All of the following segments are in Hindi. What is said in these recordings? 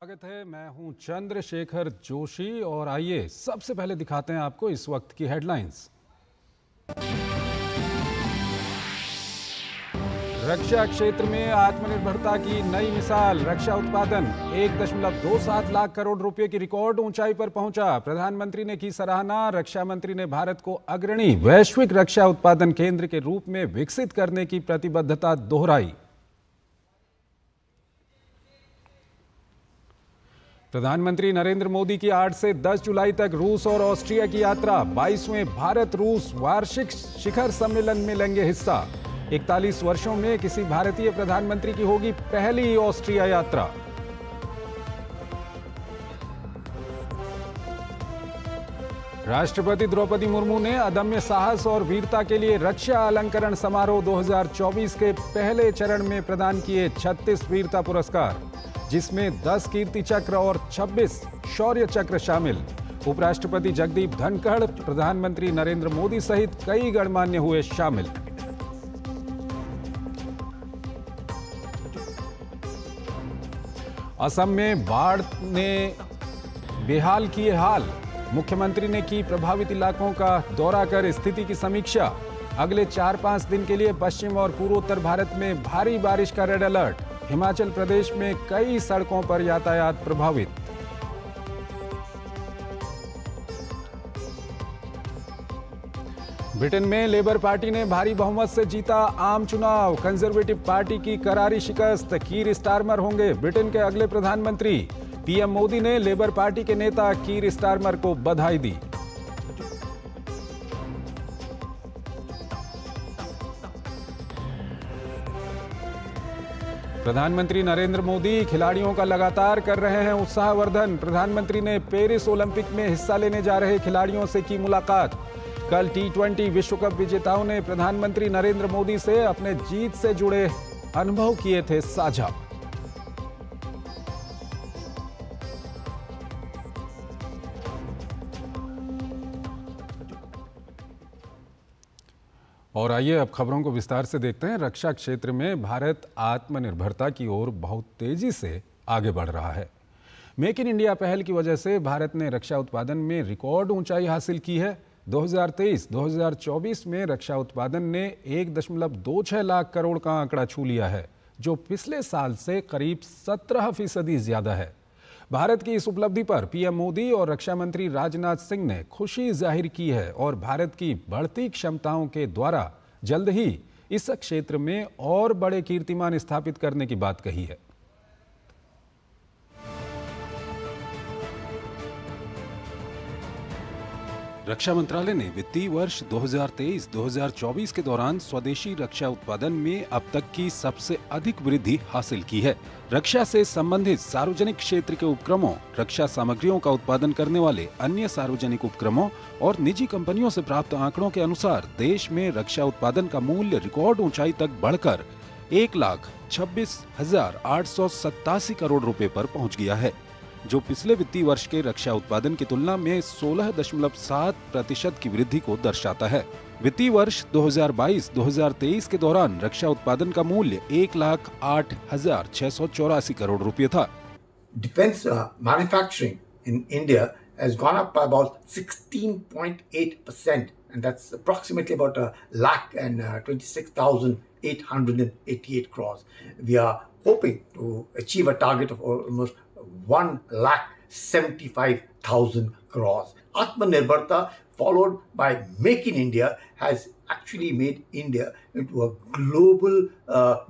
स्वागत है। मैं हूं चंद्रशेखर जोशी और आइए सबसे पहले दिखाते हैं आपको इस वक्त की हेडलाइंस। रक्षा क्षेत्र में आत्मनिर्भरता की नई मिसाल। रक्षा उत्पादन 1.27 लाख करोड़ रुपए की रिकॉर्ड ऊंचाई पर पहुंचा। प्रधानमंत्री ने की सराहना। रक्षा मंत्री ने भारत को अग्रणी वैश्विक रक्षा उत्पादन केंद्र के रूप में विकसित करने की प्रतिबद्धता दोहराई। प्रधानमंत्री नरेंद्र मोदी की 8 से 10 जुलाई तक रूस और ऑस्ट्रिया की यात्रा। 22वें भारत रूस वार्षिक शिखर सम्मेलन में लेंगे हिस्सा। 41 वर्षों में किसी भारतीय प्रधानमंत्री की होगी पहली ऑस्ट्रिया यात्रा। राष्ट्रपति द्रौपदी मुर्मू ने अदम्य साहस और वीरता के लिए रक्षा अलंकरण समारोह 2024 के पहले चरण में प्रदान किए 36 वीरता पुरस्कार, जिसमें 10 कीर्ति चक्र और 26 शौर्य चक्र शामिल। उपराष्ट्रपति जगदीप धनखड़, प्रधानमंत्री नरेंद्र मोदी सहित कई गणमान्य हुए शामिल। असम में बाढ़ ने बेहाल किए हाल। मुख्यमंत्री ने की प्रभावित इलाकों का दौरा कर स्थिति की समीक्षा। अगले 4-5 दिन के लिए पश्चिम और पूर्वोत्तर भारत में भारी बारिश का रेड अलर्ट। हिमाचल प्रदेश में कई सड़कों पर यातायात प्रभावित। ब्रिटेन में लेबर पार्टी ने भारी बहुमत से जीता आम चुनाव। कंजर्वेटिव पार्टी की करारी शिकस्त। कीर स्टारमर होंगे ब्रिटेन के अगले प्रधानमंत्री। पीएम मोदी ने लेबर पार्टी के नेता कीर स्टारमर को बधाई दी। प्रधानमंत्री नरेंद्र मोदी खिलाड़ियों का लगातार कर रहे हैं उत्साहवर्धन। प्रधानमंत्री ने पेरिस ओलंपिक में हिस्सा लेने जा रहे खिलाड़ियों से की मुलाकात। कल T20 विश्व कप विजेताओं ने प्रधानमंत्री नरेंद्र मोदी से अपने जीत से जुड़े अनुभव किए थे साझा। और आइए अब खबरों को विस्तार से देखते हैं। रक्षा क्षेत्र में भारत आत्मनिर्भरता की ओर बहुत तेजी से आगे बढ़ रहा है। मेक इन इंडिया पहल की वजह से भारत ने रक्षा उत्पादन में रिकॉर्ड ऊंचाई हासिल की है। 2023-2024 में रक्षा उत्पादन ने 1.26 लाख करोड़ का आंकड़ा छू लिया है, जो पिछले साल से करीब 17% ज्यादा है। भारत की इस उपलब्धि पर पीएम मोदी और रक्षा मंत्री राजनाथ सिंह ने खुशी जाहिर की है और भारत की बढ़ती क्षमताओं के द्वारा जल्द ही इस क्षेत्र में और बड़े कीर्तिमान स्थापित करने की बात कही है। रक्षा मंत्रालय ने वित्तीय वर्ष 2023-2024 के दौरान स्वदेशी रक्षा उत्पादन में अब तक की सबसे अधिक वृद्धि हासिल की है। रक्षा से संबंधित सार्वजनिक क्षेत्र के उपक्रमों, रक्षा सामग्रियों का उत्पादन करने वाले अन्य सार्वजनिक उपक्रमों और निजी कंपनियों से प्राप्त आंकड़ों के अनुसार देश में रक्षा उत्पादन का मूल्य रिकॉर्ड ऊंचाई तक बढ़कर 1,26,887 करोड़ रुपए पर पहुंच गया है, जो पिछले वित्तीय वर्ष के रक्षा उत्पादन की तुलना में 16.7% की वृद्धि को दर्शाता है। वित्तीय वर्ष 2022-2023 के दौरान रक्षा उत्पादन का मूल्य 1,08,684 करोड़ रुपए था। Defense manufacturing in India has gone up by about 16.8%, and that's approximately about 1,26,888 crores. We are hoping to achieve a target of almost 1,75,000 crores. Atmanirbharta, followed by Make in India, has actually made India into a global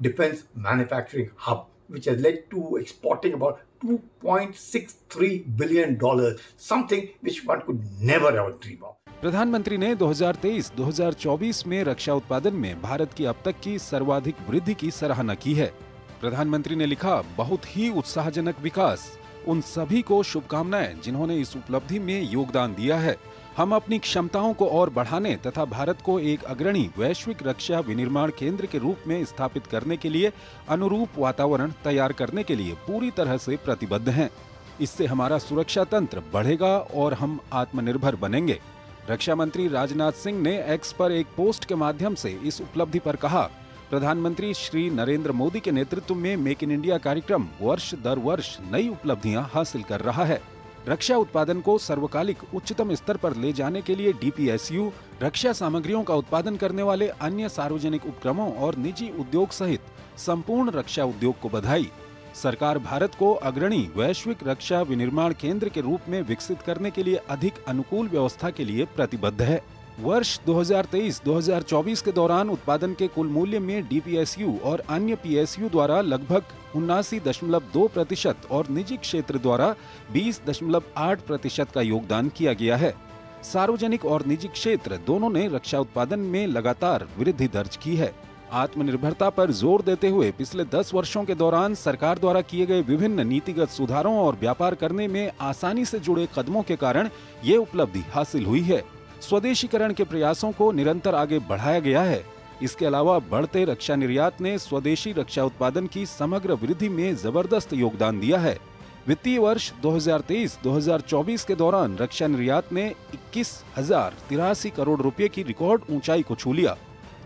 defense manufacturing hub, which has led to exporting about $2.63 billion, something which one could never ever dream of. प्रधानमंत्री ने 2023-2024 में रक्षा उत्पादन में भारत की अब तक की सर्वाधिक वृद्धि की सराहना की है। प्रधानमंत्री ने लिखा, बहुत ही उत्साहजनक विकास। उन सभी को शुभकामनाएं जिन्होंने इस उपलब्धि में योगदान दिया है। हम अपनी क्षमताओं को और बढ़ाने तथा भारत को एक अग्रणी वैश्विक रक्षा विनिर्माण केंद्र के रूप में स्थापित करने के लिए अनुरूप वातावरण तैयार करने के लिए पूरी तरह से प्रतिबद्ध हैं। इससे हमारा सुरक्षा तंत्र बढ़ेगा और हम आत्मनिर्भर बनेंगे। रक्षा मंत्री राजनाथ सिंह ने एक्स पर एक पोस्ट के माध्यम से इस उपलब्धि पर कहा, प्रधानमंत्री श्री नरेंद्र मोदी के नेतृत्व में मेक इन इंडिया कार्यक्रम वर्ष दर वर्ष नई उपलब्धियां हासिल कर रहा है। रक्षा उत्पादन को सर्वकालिक उच्चतम स्तर पर ले जाने के लिए डीपीएसयू, रक्षा सामग्रियों का उत्पादन करने वाले अन्य सार्वजनिक उपक्रमों और निजी उद्योग सहित संपूर्ण रक्षा उद्योग को बधाई। सरकार भारत को अग्रणी वैश्विक रक्षा विनिर्माण केंद्र के रूप में विकसित करने के लिए अधिक अनुकूल व्यवस्था के लिए प्रतिबद्ध है। वर्ष 2023-2024 के दौरान उत्पादन के कुल मूल्य में डीपीएसयू और अन्य पीएसयू द्वारा लगभग 79.2% और निजी क्षेत्र द्वारा 20.8% का योगदान किया गया है। सार्वजनिक और निजी क्षेत्र दोनों ने रक्षा उत्पादन में लगातार वृद्धि दर्ज की है। आत्मनिर्भरता पर जोर देते हुए पिछले 10 वर्षों के दौरान सरकार द्वारा किए गए विभिन्न नीतिगत सुधारों और व्यापार करने में आसानी से जुड़े कदमों के कारण ये उपलब्धि हासिल हुई है। स्वदेशीकरण के प्रयासों को निरंतर आगे बढ़ाया गया है। इसके अलावा बढ़ते रक्षा निर्यात ने स्वदेशी रक्षा उत्पादन की समग्र वृद्धि में जबरदस्त योगदान दिया है। वित्तीय वर्ष 2023-2024 के दौरान रक्षा निर्यात ने 21,083 करोड़ रुपए की रिकॉर्ड ऊंचाई को छू लिया,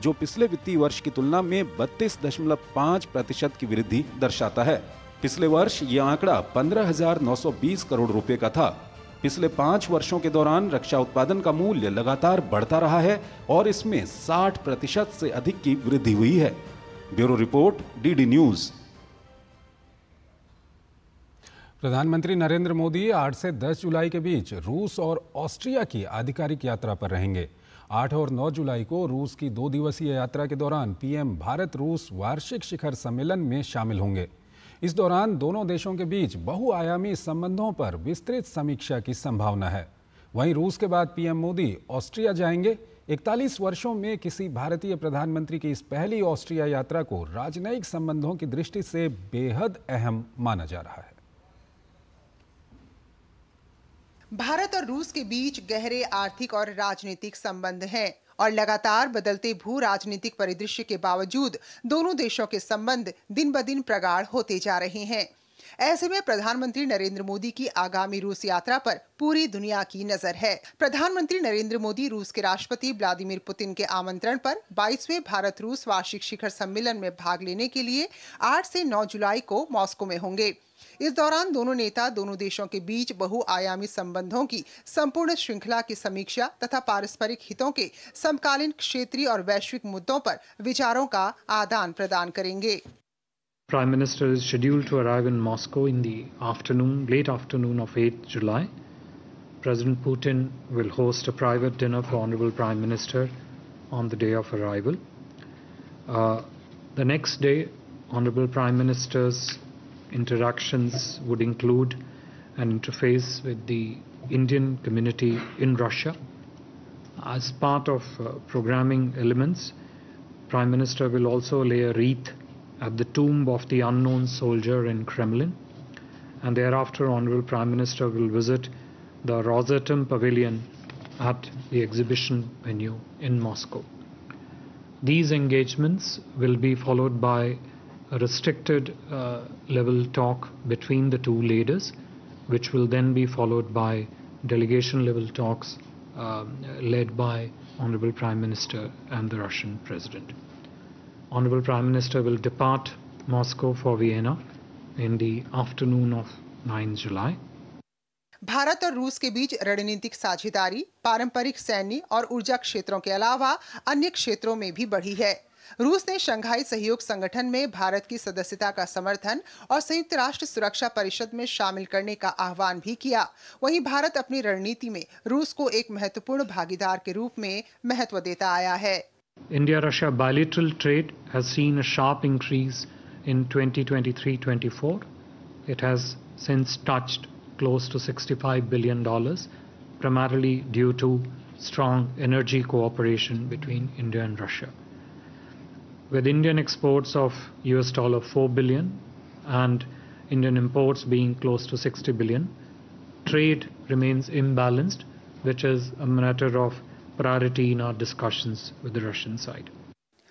जो पिछले वित्तीय वर्ष की तुलना में 32.5% की वृद्धि दर्शाता है। पिछले वर्ष ये आंकड़ा 15,920 करोड़ रुपए का था। पिछले 5 वर्षों के दौरान रक्षा उत्पादन का मूल्य लगातार बढ़ता रहा है और इसमें 60% से अधिक की वृद्धि हुई है। Bureau report, DD news. प्रधानमंत्री नरेंद्र मोदी 8 से 10 जुलाई के बीच रूस और ऑस्ट्रिया की आधिकारिक यात्रा पर रहेंगे। 8 और 9 जुलाई को रूस की 2 दिवसीय यात्रा के दौरान पीएम भारत रूस वार्षिक शिखर सम्मेलन में शामिल होंगे। इस दौरान दोनों देशों के बीच बहुआयामी संबंधों पर विस्तृत समीक्षा की संभावना है। वहीं रूस के बाद पीएम मोदी ऑस्ट्रिया जाएंगे। 41 वर्षों में किसी भारतीय प्रधानमंत्री की इस पहली ऑस्ट्रिया यात्रा को राजनयिक संबंधों की दृष्टि से बेहद अहम माना जा रहा है। भारत और रूस के बीच गहरे आर्थिक और राजनीतिक संबंध हैं और लगातार बदलते भू राजनीतिक परिदृश्य के बावजूद दोनों देशों के संबंध दिन ब दिन प्रगाढ़ होते जा रहे हैं। ऐसे में प्रधानमंत्री नरेंद्र मोदी की आगामी रूस यात्रा पर पूरी दुनिया की नजर है। प्रधानमंत्री नरेंद्र मोदी रूस के राष्ट्रपति व्लादिमीर पुतिन के आमंत्रण पर 22वें भारत रूस वार्षिक शिखर सम्मेलन में भाग लेने के लिए 8 से 9 जुलाई को मॉस्को में होंगे। इस दौरान दोनों नेता दोनों देशों के बीच बहुआयामी संबंधों की संपूर्ण श्रृंखला की समीक्षा तथा पारस्परिक हितों के समकालीन क्षेत्रीय और वैश्विक मुद्दों पर विचारों का आदान प्रदान करेंगे। Prime Minister is scheduled to arrive in Moscow in the afternoon, late afternoon of 8th July. President Putin will host a private dinner for Honorable Prime Minister on the day of arrival. The next day, Honorable Prime Minister's interactions would include an interface with the Indian community in Russia. As part of programming elements, Prime Minister will also lay a wreath at the tomb of the unknown soldier in Kremlin, and thereafter Honorable Prime Minister will visit the Rosatom Pavilion at the exhibition venue in Moscow. These engagements will be followed by a restricted level talk between the two leaders, which will then be followed by delegation level talks led by Honorable Prime Minister and the Russian President. Honorable Prime Minister will depart Moscow for Vienna in the afternoon of 9 July. Bharat और रूस के बीच रणनीतिक साझेदारी पारंपरिक सैन्य और ऊर्जा क्षेत्रों के अलावा अन्य क्षेत्रों में भी बढ़ी है। रूस ने शंघाई सहयोग संगठन में भारत की सदस्यता का समर्थन और संयुक्त राष्ट्र सुरक्षा परिषद में शामिल करने का आह्वान भी किया। वहीं भारत अपनी रणनीति में रूस को एक महत्वपूर्ण भागीदार के रूप में महत्व देता आया है। India-Russia bilateral trade has seen a sharp increase in 2023-24. It has since touched close to $65 billion, primarily due to strong energy cooperation between India and Russia. With Indian exports of $4 billion and Indian imports being close to $60 billion, trade remains imbalanced, which is a matter of priority in our discussions with the Russian side.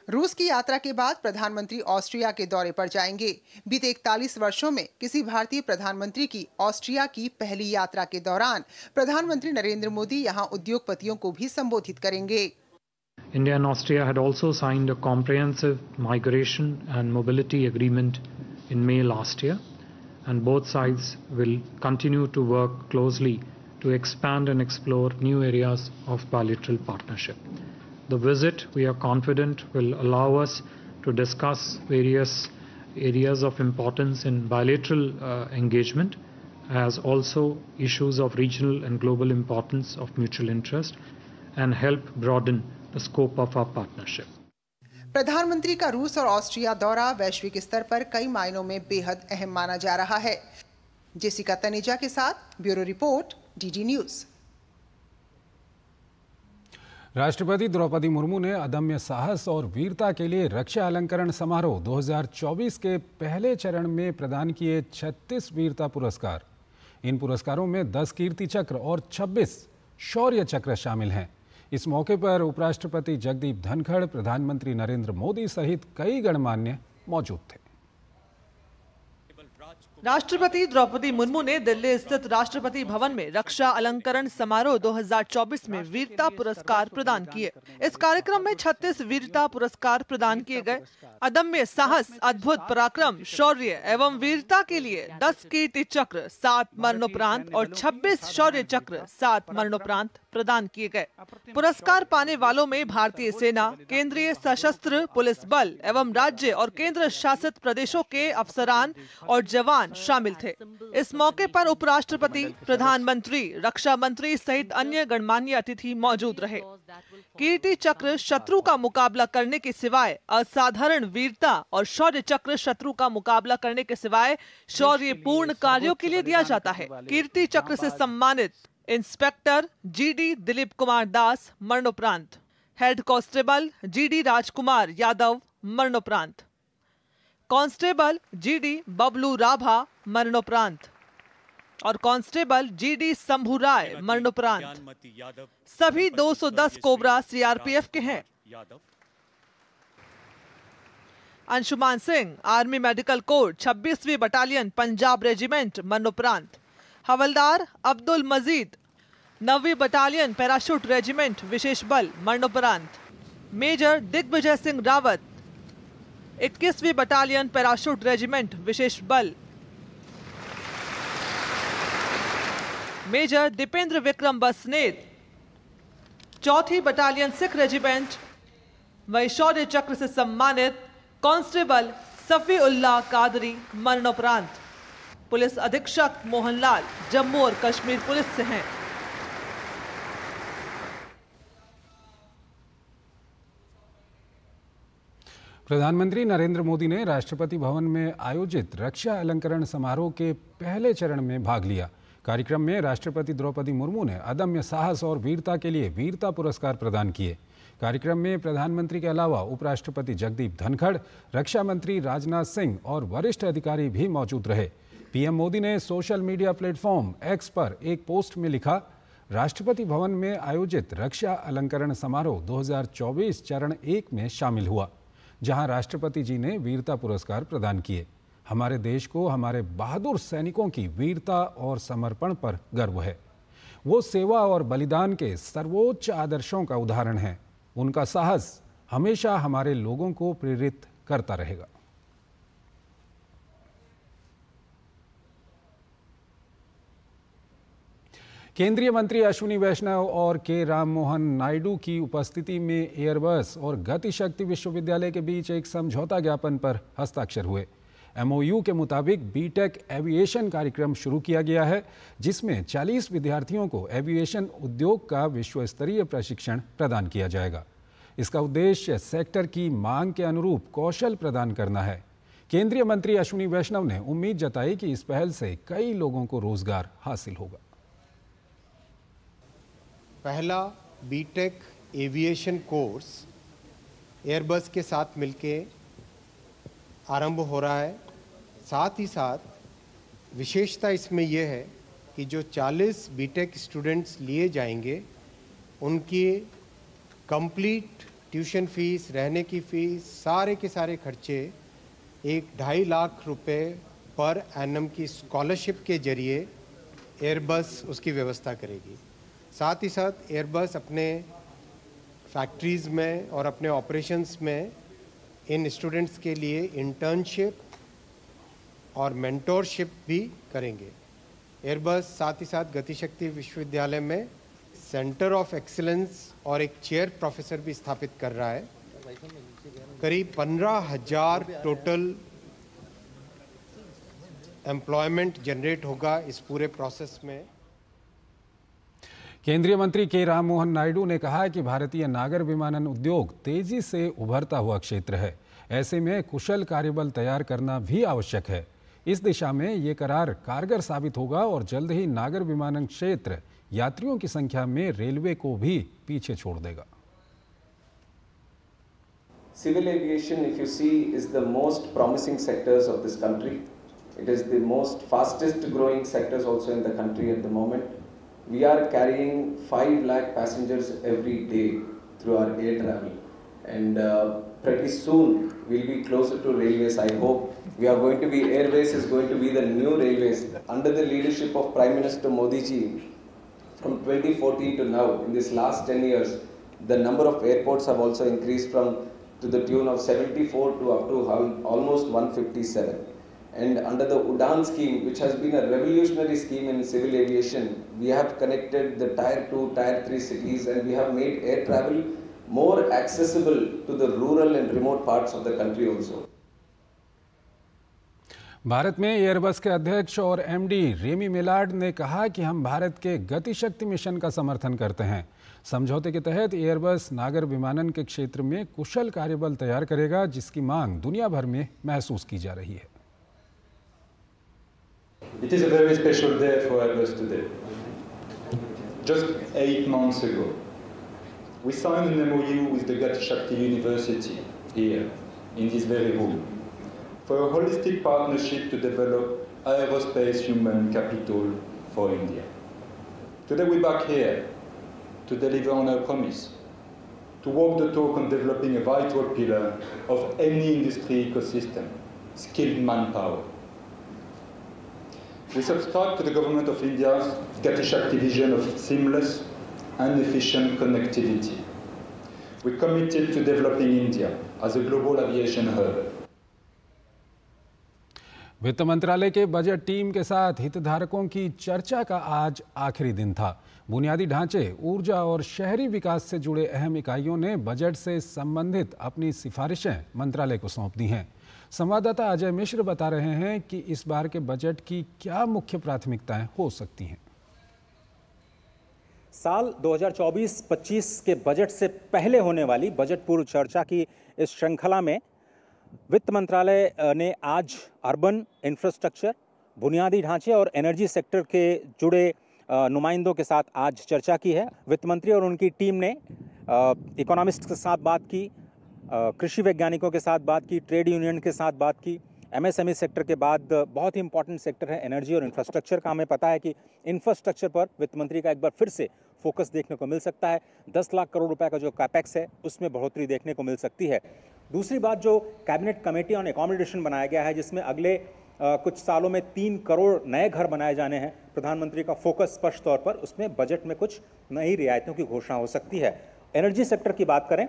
रूस की यात्रा के बाद प्रधानमंत्री ऑस्ट्रिया के दौरे पर जाएंगे। बीते 41 वर्षों में किसी भारतीय प्रधानमंत्री की ऑस्ट्रिया की पहली यात्रा के दौरान प्रधानमंत्री नरेंद्र मोदी यहां उद्योगपतियों को भी संबोधित करेंगे। India and Austria had also signed a comprehensive migration and mobility agreement in May last year, and both sides will continue to work closely to expand and explore new areas of bilateral partnership. The visit, we are confident, will allow us to discuss various areas of importance in bilateral engagement, as also issues of regional and global importance of mutual interest, and help broaden the scope of our partnership. प्रधानमंत्री का रूस और ऑस्ट्रिया दौरा वैश्विक स्तर पर कई मायनों में बेहद अहम माना जा रहा है। जेसिका तनेजा के साथ ब्यूरो रिपोर्ट, डीडी न्यूज। राष्ट्रपति द्रौपदी मुर्मू ने अदम्य साहस और वीरता के लिए रक्षा अलंकरण समारोह 2024 के पहले चरण में प्रदान किए 36 वीरता पुरस्कार। इन पुरस्कारों में 10 कीर्ति चक्र और 26 शौर्य चक्र शामिल हैं। इस मौके पर उपराष्ट्रपति जगदीप धनखड़, प्रधानमंत्री नरेंद्र मोदी सहित कई गणमान्य मौजूद थे। राष्ट्रपति द्रौपदी मुर्मू ने दिल्ली स्थित राष्ट्रपति भवन में रक्षा अलंकरण समारोह 2024 में वीरता पुरस्कार प्रदान किए। इस कार्यक्रम में 36 वीरता पुरस्कार प्रदान किए गए। अदम्य साहस, अद्भुत पराक्रम, शौर्य एवं वीरता के लिए 10 कीर्ति चक्र, 7 मरणोपरांत और 26 शौर्य चक्र, 7 मरणोपरांत प्रदान किए गए। पुरस्कार पाने वालों में भारतीय सेना, केंद्रीय सशस्त्र पुलिस बल एवं राज्य और केंद्र शासित प्रदेशों के अफसरान और जवान शामिल थे। इस मौके पर उपराष्ट्रपति, प्रधानमंत्री, रक्षा मंत्री सहित अन्य गणमान्य अतिथि मौजूद रहे। कीर्ति चक्र शत्रु का मुकाबला करने के सिवाय असाधारण वीरता और शौर्य चक्र शत्रु का मुकाबला करने के सिवाय शौर्यपूर्ण कार्यों के लिए दिया जाता है। कीर्ति चक्र से सम्मानित इंस्पेक्टर जीडी दिलीप कुमार दास मरणोपरांत, head constable GD Rajkumar Yadav मरणोपरांत, कांस्टेबल जीडी बबलू राभा मरणोपरांत और कांस्टेबल जीडी शंभू राय मरणोपरांत। सभी 210 कोबरा सीआरपीएफ के हैं। Anshuman Singh, army medical corps 26वीं बटालियन पंजाब रेजिमेंट मरणोपरांत। हवलदार अब्दुल मजीद, 9वीं बटालियन पैराशूट रेजिमेंट विशेष बल मरणोपरांत। मेजर दिग्विजय सिंह रावत, 21वीं बटालियन पैराशूट रेजिमेंट विशेष बल। मेजर दीपेंद्र विक्रम बसनेत, 4थी बटालियन सिख रेजिमेंट व शौर्य चक्र से सम्मानित कांस्टेबल सफी उल्लाह कादरी मरणोपरांत। पुलिस अधीक्षक मोहनलाल जम्मू और कश्मीर पुलिस से हैं। प्रधानमंत्री नरेंद्र मोदी ने राष्ट्रपति भवन में आयोजित रक्षा अलंकरण समारोह के पहले चरण में भाग लिया। कार्यक्रम में राष्ट्रपति द्रौपदी मुर्मू ने अदम्य साहस और वीरता के लिए वीरता पुरस्कार प्रदान किए। कार्यक्रम में प्रधानमंत्री के अलावा उपराष्ट्रपति जगदीप धनखड़, रक्षा मंत्री राजनाथ सिंह और वरिष्ठ अधिकारी भी मौजूद रहे। पीएम मोदी ने सोशल मीडिया प्लेटफॉर्म एक्स पर एक पोस्ट में लिखा, राष्ट्रपति भवन में आयोजित रक्षा अलंकरण समारोह 2024 चरण 1 में शामिल हुआ, जहां राष्ट्रपति जी ने वीरता पुरस्कार प्रदान किए। हमारे देश को हमारे बहादुर सैनिकों की वीरता और समर्पण पर गर्व है। वो सेवा और बलिदान के सर्वोच्च आदर्शों का उदाहरण है। उनका साहस हमेशा हमारे लोगों को प्रेरित करता रहेगा। केंद्रीय मंत्री अश्विनी वैष्णव और के राम मोहन नायडू की उपस्थिति में एयरबस और गति शक्ति विश्वविद्यालय के बीच एक समझौता ज्ञापन पर हस्ताक्षर हुए। एमओयू के मुताबिक बीटेक एविएशन कार्यक्रम शुरू किया गया है, जिसमें 40 विद्यार्थियों को एविएशन उद्योग का विश्व स्तरीय प्रशिक्षण प्रदान किया जाएगा। इसका उद्देश्य सेक्टर की मांग के अनुरूप कौशल प्रदान करना है। केंद्रीय मंत्री अश्विनी वैष्णव ने उम्मीद जताई कि इस पहल से कई लोगों को रोजगार हासिल होगा। पहला बीटेक एविएशन कोर्स एयरबस के साथ मिलके आरंभ हो रहा है। साथ ही साथ विशेषता इसमें यह है कि जो 40 बीटेक स्टूडेंट्स लिए जाएंगे, उनकी कंप्लीट ट्यूशन फीस, रहने की फीस, सारे के सारे खर्चे 1.5 लाख रुपए पर एनम की स्कॉलरशिप के जरिए एयरबस उसकी व्यवस्था करेगी। साथ ही साथ एयरबस अपने फैक्ट्रीज़ में और अपने ऑपरेशंस में इन स्टूडेंट्स के लिए इंटर्नशिप और मेंटोरशिप भी करेंगे। एयरबस साथ ही साथ गतिशक्ति विश्वविद्यालय में सेंटर ऑफ एक्सीलेंस और एक चेयर प्रोफेसर भी स्थापित कर रहा है। करीब 15,000 टोटल एम्प्लॉयमेंट जनरेट होगा इस पूरे प्रोसेस में। केंद्रीय मंत्री के राममोहन नायडू ने कहा कि भारतीय नागर विमानन उद्योग तेजी से उभरता हुआ क्षेत्र है। ऐसे में कुशल कार्यबल तैयार करना भी आवश्यक है। इस दिशा में ये करार कारगर साबित होगा और जल्द ही नागर विमानन क्षेत्र यात्रियों की संख्या में रेलवे को भी पीछे छोड़ देगा। Civil aviation, if you see, is the most promising sectors of this country. It is the most fastest growing sectors also in the country at the moment. We are carrying 5 lakh passengers every day through our air travel, and pretty soon we'll be closer to railways. I hope we are going to be, airways is going to be the new railways. Under the leadership of Prime Minister Modi ji, from 2014 to now, in this last 10 years, the number of airports have also increased from to the tune of 74 to up to almost 157. And under the UDAN scheme, which has been a revolutionary scheme in civil aviation, we have connected the Tier 2, Tier 3 cities, and we have made air travel more accessible to the rural and remote parts of the country also. Bharat में एयरबस के अध्यक्ष और एमडी रेमी मिलार्ड ने कहा कि हम भारत के गतिशक्ति मिशन का समर्थन करते हैं। समझौते के तहत एयरबस नागर विमानन के क्षेत्र में कुशल कार्यबल तैयार करेगा, जिसकी मांग दुनिया भर में महसूस की जा रही है। It is a very special day for Airbus today. Just 8 months ago, we signed an MOU with the Gati Shakti University here, in this very room, for a holistic partnership to develop aerospace human capital for India. Today we're back here to deliver on our promise, to walk the talk on developing a vital pillar of any industry ecosystem, skilled manpower. We subscribe to the Government of India's Gati Shakti vision of seamless and efficient connectivity. We're committed to developing India as a global aviation hub. वित्त मंत्रालय के बजट टीम के साथ हितधारकों की चर्चा का आज आखिरी दिन था। बुनियादी ढांचे, ऊर्जा और शहरी विकास से जुड़े अहम इकाइयों ने बजट से संबंधित अपनी सिफारिशें मंत्रालय को सौंप दी हैं। संवाददाता अजय मिश्र बता रहे हैं कि इस बार के बजट की क्या मुख्य प्राथमिकताएं हो सकती हैं। साल 2024-25 के बजट से पहले होने वाली बजट पूर्व चर्चा की इस श्रृंखला में वित्त मंत्रालय ने आज अर्बन इंफ्रास्ट्रक्चर, बुनियादी ढांचे और एनर्जी सेक्टर के जुड़े नुमाइंदों के साथ आज चर्चा की है। वित्त मंत्री और उनकी टीम ने इकोनॉमिस्ट के साथ बात की, कृषि वैज्ञानिकों के साथ बात की, ट्रेड यूनियन के साथ बात की। एमएसएमई सेक्टर के बाद बहुत ही इंपॉर्टेंट सेक्टर है एनर्जी और इंफ्रास्ट्रक्चर का। हमें पता है कि इंफ्रास्ट्रक्चर पर वित्त मंत्री का एक बार फिर से फोकस देखने को मिल सकता है। 10 लाख करोड़ रुपए का जो कैपेक्स है उसमें बढ़ोतरी देखने को मिल सकती है। दूसरी बात, जो कैबिनेट कमेटी ऑन एकोमोडेशन बनाया गया है, जिसमें अगले कुछ सालों में 3 करोड़ नए घर बनाए जाने हैं, प्रधानमंत्री का फोकस स्पष्ट तौर पर उसमें बजट में कुछ नई रियायतों की घोषणा हो सकती है। एनर्जी सेक्टर की बात करें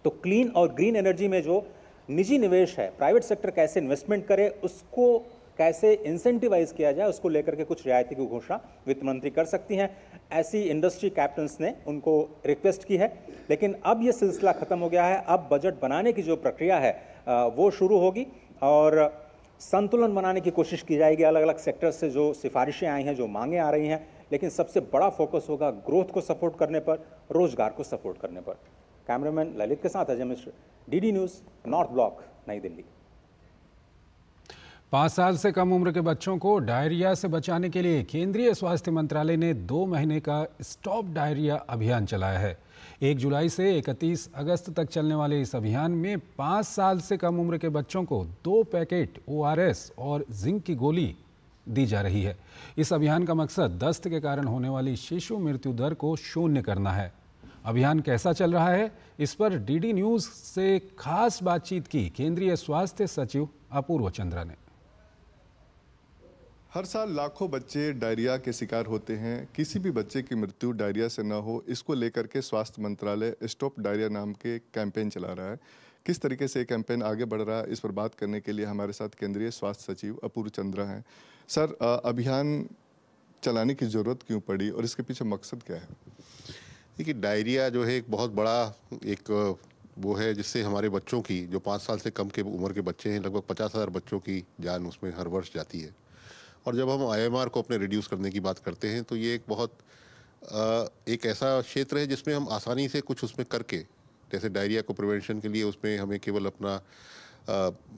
तो क्लीन और ग्रीन एनर्जी में जो निजी निवेश है, प्राइवेट सेक्टर कैसे इन्वेस्टमेंट करे, उसको कैसे इंसेंटिवाइज किया जाए, उसको लेकर के कुछ रियायती की घोषणा वित्त मंत्री कर सकती हैं। ऐसी इंडस्ट्री कैप्टन्स ने उनको रिक्वेस्ट की है। लेकिन अब ये सिलसिला खत्म हो गया है। अब बजट बनाने की जो प्रक्रिया है वो शुरू होगी और संतुलन बनाने की कोशिश की जाएगी अलग अलग सेक्टर से जो सिफारिशें आई हैं, जो मांगें आ रही हैं। लेकिन सबसे बड़ा फोकस होगा ग्रोथ को सपोर्ट करने पर, रोजगार को सपोर्ट करने पर। कैमरामैन ललित के साथ Ajay Mishra, DD news, north block, नई दिल्ली। 5 साल से कम उम्र के बच्चों को डायरिया से बचाने के लिए केंद्रीय स्वास्थ्य मंत्रालय ने 2 महीने का स्टॉप डायरिया अभियान चलाया है। 1 जुलाई से 31 अगस्त तक चलने वाले इस अभियान में 5 साल से कम उम्र के बच्चों को 2 पैकेट ORS और जिंक की गोली दी जा रही है। इस अभियान का मकसद दस्त के कारण होने वाली शिशु मृत्यु दर को शून्य करना है। अभियान कैसा चल रहा है, इस पर डीडी न्यूज़ से खास बातचीत की केंद्रीय स्वास्थ्य सचिव अपूर्व चंद्रा ने। हर साल लाखों बच्चे डायरिया के शिकार होते हैं। किसी भी बच्चे की मृत्यु डायरिया से न हो, इसको लेकर के स्वास्थ्य मंत्रालय स्टॉप डायरिया नाम के कैंपेन चला रहा है। किस तरीके से ये कैंपेन आगे बढ़ रहा है, इस पर बात करने के लिए हमारे साथ केंद्रीय स्वास्थ्य सचिव अपूर्व चंद्रा हैं। सर, अभियान चलाने की ज़रूरत क्यों पड़ी और इसके पीछे मकसद क्या है? देखिए, डायरिया जो है एक बहुत बड़ा एक वो है जिससे हमारे बच्चों की, जो 5 साल से कम के उम्र के बच्चे हैं, लगभग 50,000 बच्चों की जान उसमें हर वर्ष जाती है। और जब हम IMR को अपने रिड्यूस करने की बात करते हैं तो ये एक बहुत एक ऐसा क्षेत्र है जिसमें हम आसानी से कुछ उसमें करके, जैसे डायरिया को प्रिवेंशन के लिए उसमें हमें केवल अपना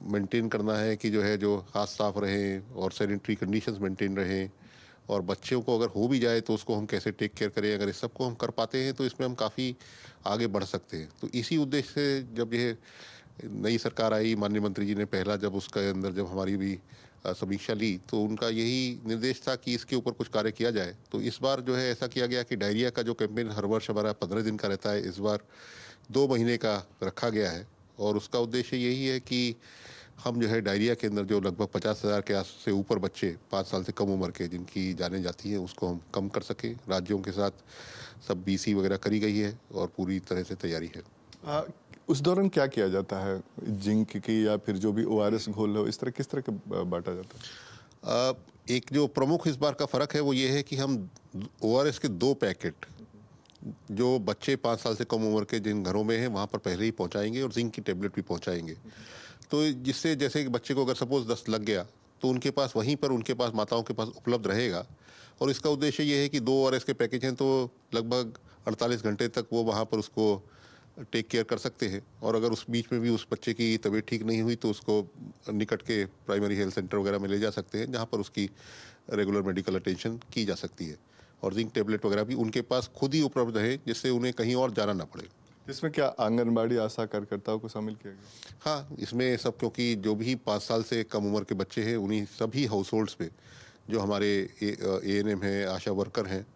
मेंटेन करना है कि जो है जो हाथ साफ रहें और सैनिटरी कंडीशंस मेंटेन रहें, और बच्चों को अगर हो भी जाए तो उसको हम कैसे टेक केयर करें, अगर इस सब को हम कर पाते हैं तो इसमें हम काफ़ी आगे बढ़ सकते हैं। तो इसी उद्देश्य से जब ये नई सरकार आई, माननीय मंत्री जी ने पहला जब उसके अंदर जब हमारी भी समीक्षा ली तो उनका यही निर्देश था कि इसके ऊपर कुछ कार्य किया जाए। तो इस बार जो है ऐसा किया गया कि डायरिया का जो कैंपेन हर वर्ष हमारा 15 दिन का रहता है, इस बार 2 महीने का रखा गया है। और उसका उद्देश्य यही है कि हम जो है डायरिया के अंदर जो लगभग 50,000 के से ऊपर बच्चे 5 साल से कम उम्र के जिनकी जानें जाती हैं उसको हम कम कर सकें। राज्यों के साथ सब BC वगैरह करी गई है और पूरी तरह से तैयारी है। उस दौरान क्या किया जाता है? जिंक की या फिर जो भी ORS घोल हो, इस तरह किस तरह का बांटा जाता है? एक जो प्रमुख इस बार का फ़र्क है वो ये है कि हम ORS के 2 पैकेट जो बच्चे 5 साल से कम उम्र के जिन घरों में हैं वहाँ पर पहले ही पहुँचाएंगे और जिंक की टेबलेट भी पहुँचाएंगे। तो जिससे जैसे बच्चे को अगर सपोज दस्त लग गया तो उनके पास वहीं पर उनके पास माताओं के पास उपलब्ध रहेगा। और इसका उद्देश्य ये है कि 2 ORS के पैकेज हैं तो लगभग 48 घंटे तक वो वहाँ पर उसको टेक केयर कर सकते हैं। और अगर उस बीच में भी उस बच्चे की तबीयत ठीक नहीं हुई तो उसको निकट के प्राइमरी हेल्थ सेंटर वगैरह में ले जा सकते हैं जहाँ पर उसकी रेगुलर मेडिकल अटेंशन की जा सकती है। और जिंक टेबलेट वगैरह भी उनके पास खुद ही उपलब्ध है जिससे उन्हें कहीं और जाना ना पड़े। इसमें क्या आंगनबाड़ी आशा कार्यकर्ताओं को शामिल किया गया? हाँ, इसमें सब, क्योंकि जो भी 5 साल से कम उम्र के बच्चे हैं उन्हीं सभी हाउस होल्ड्स पे जो हमारे ANM हैं, आशा वर्कर हैं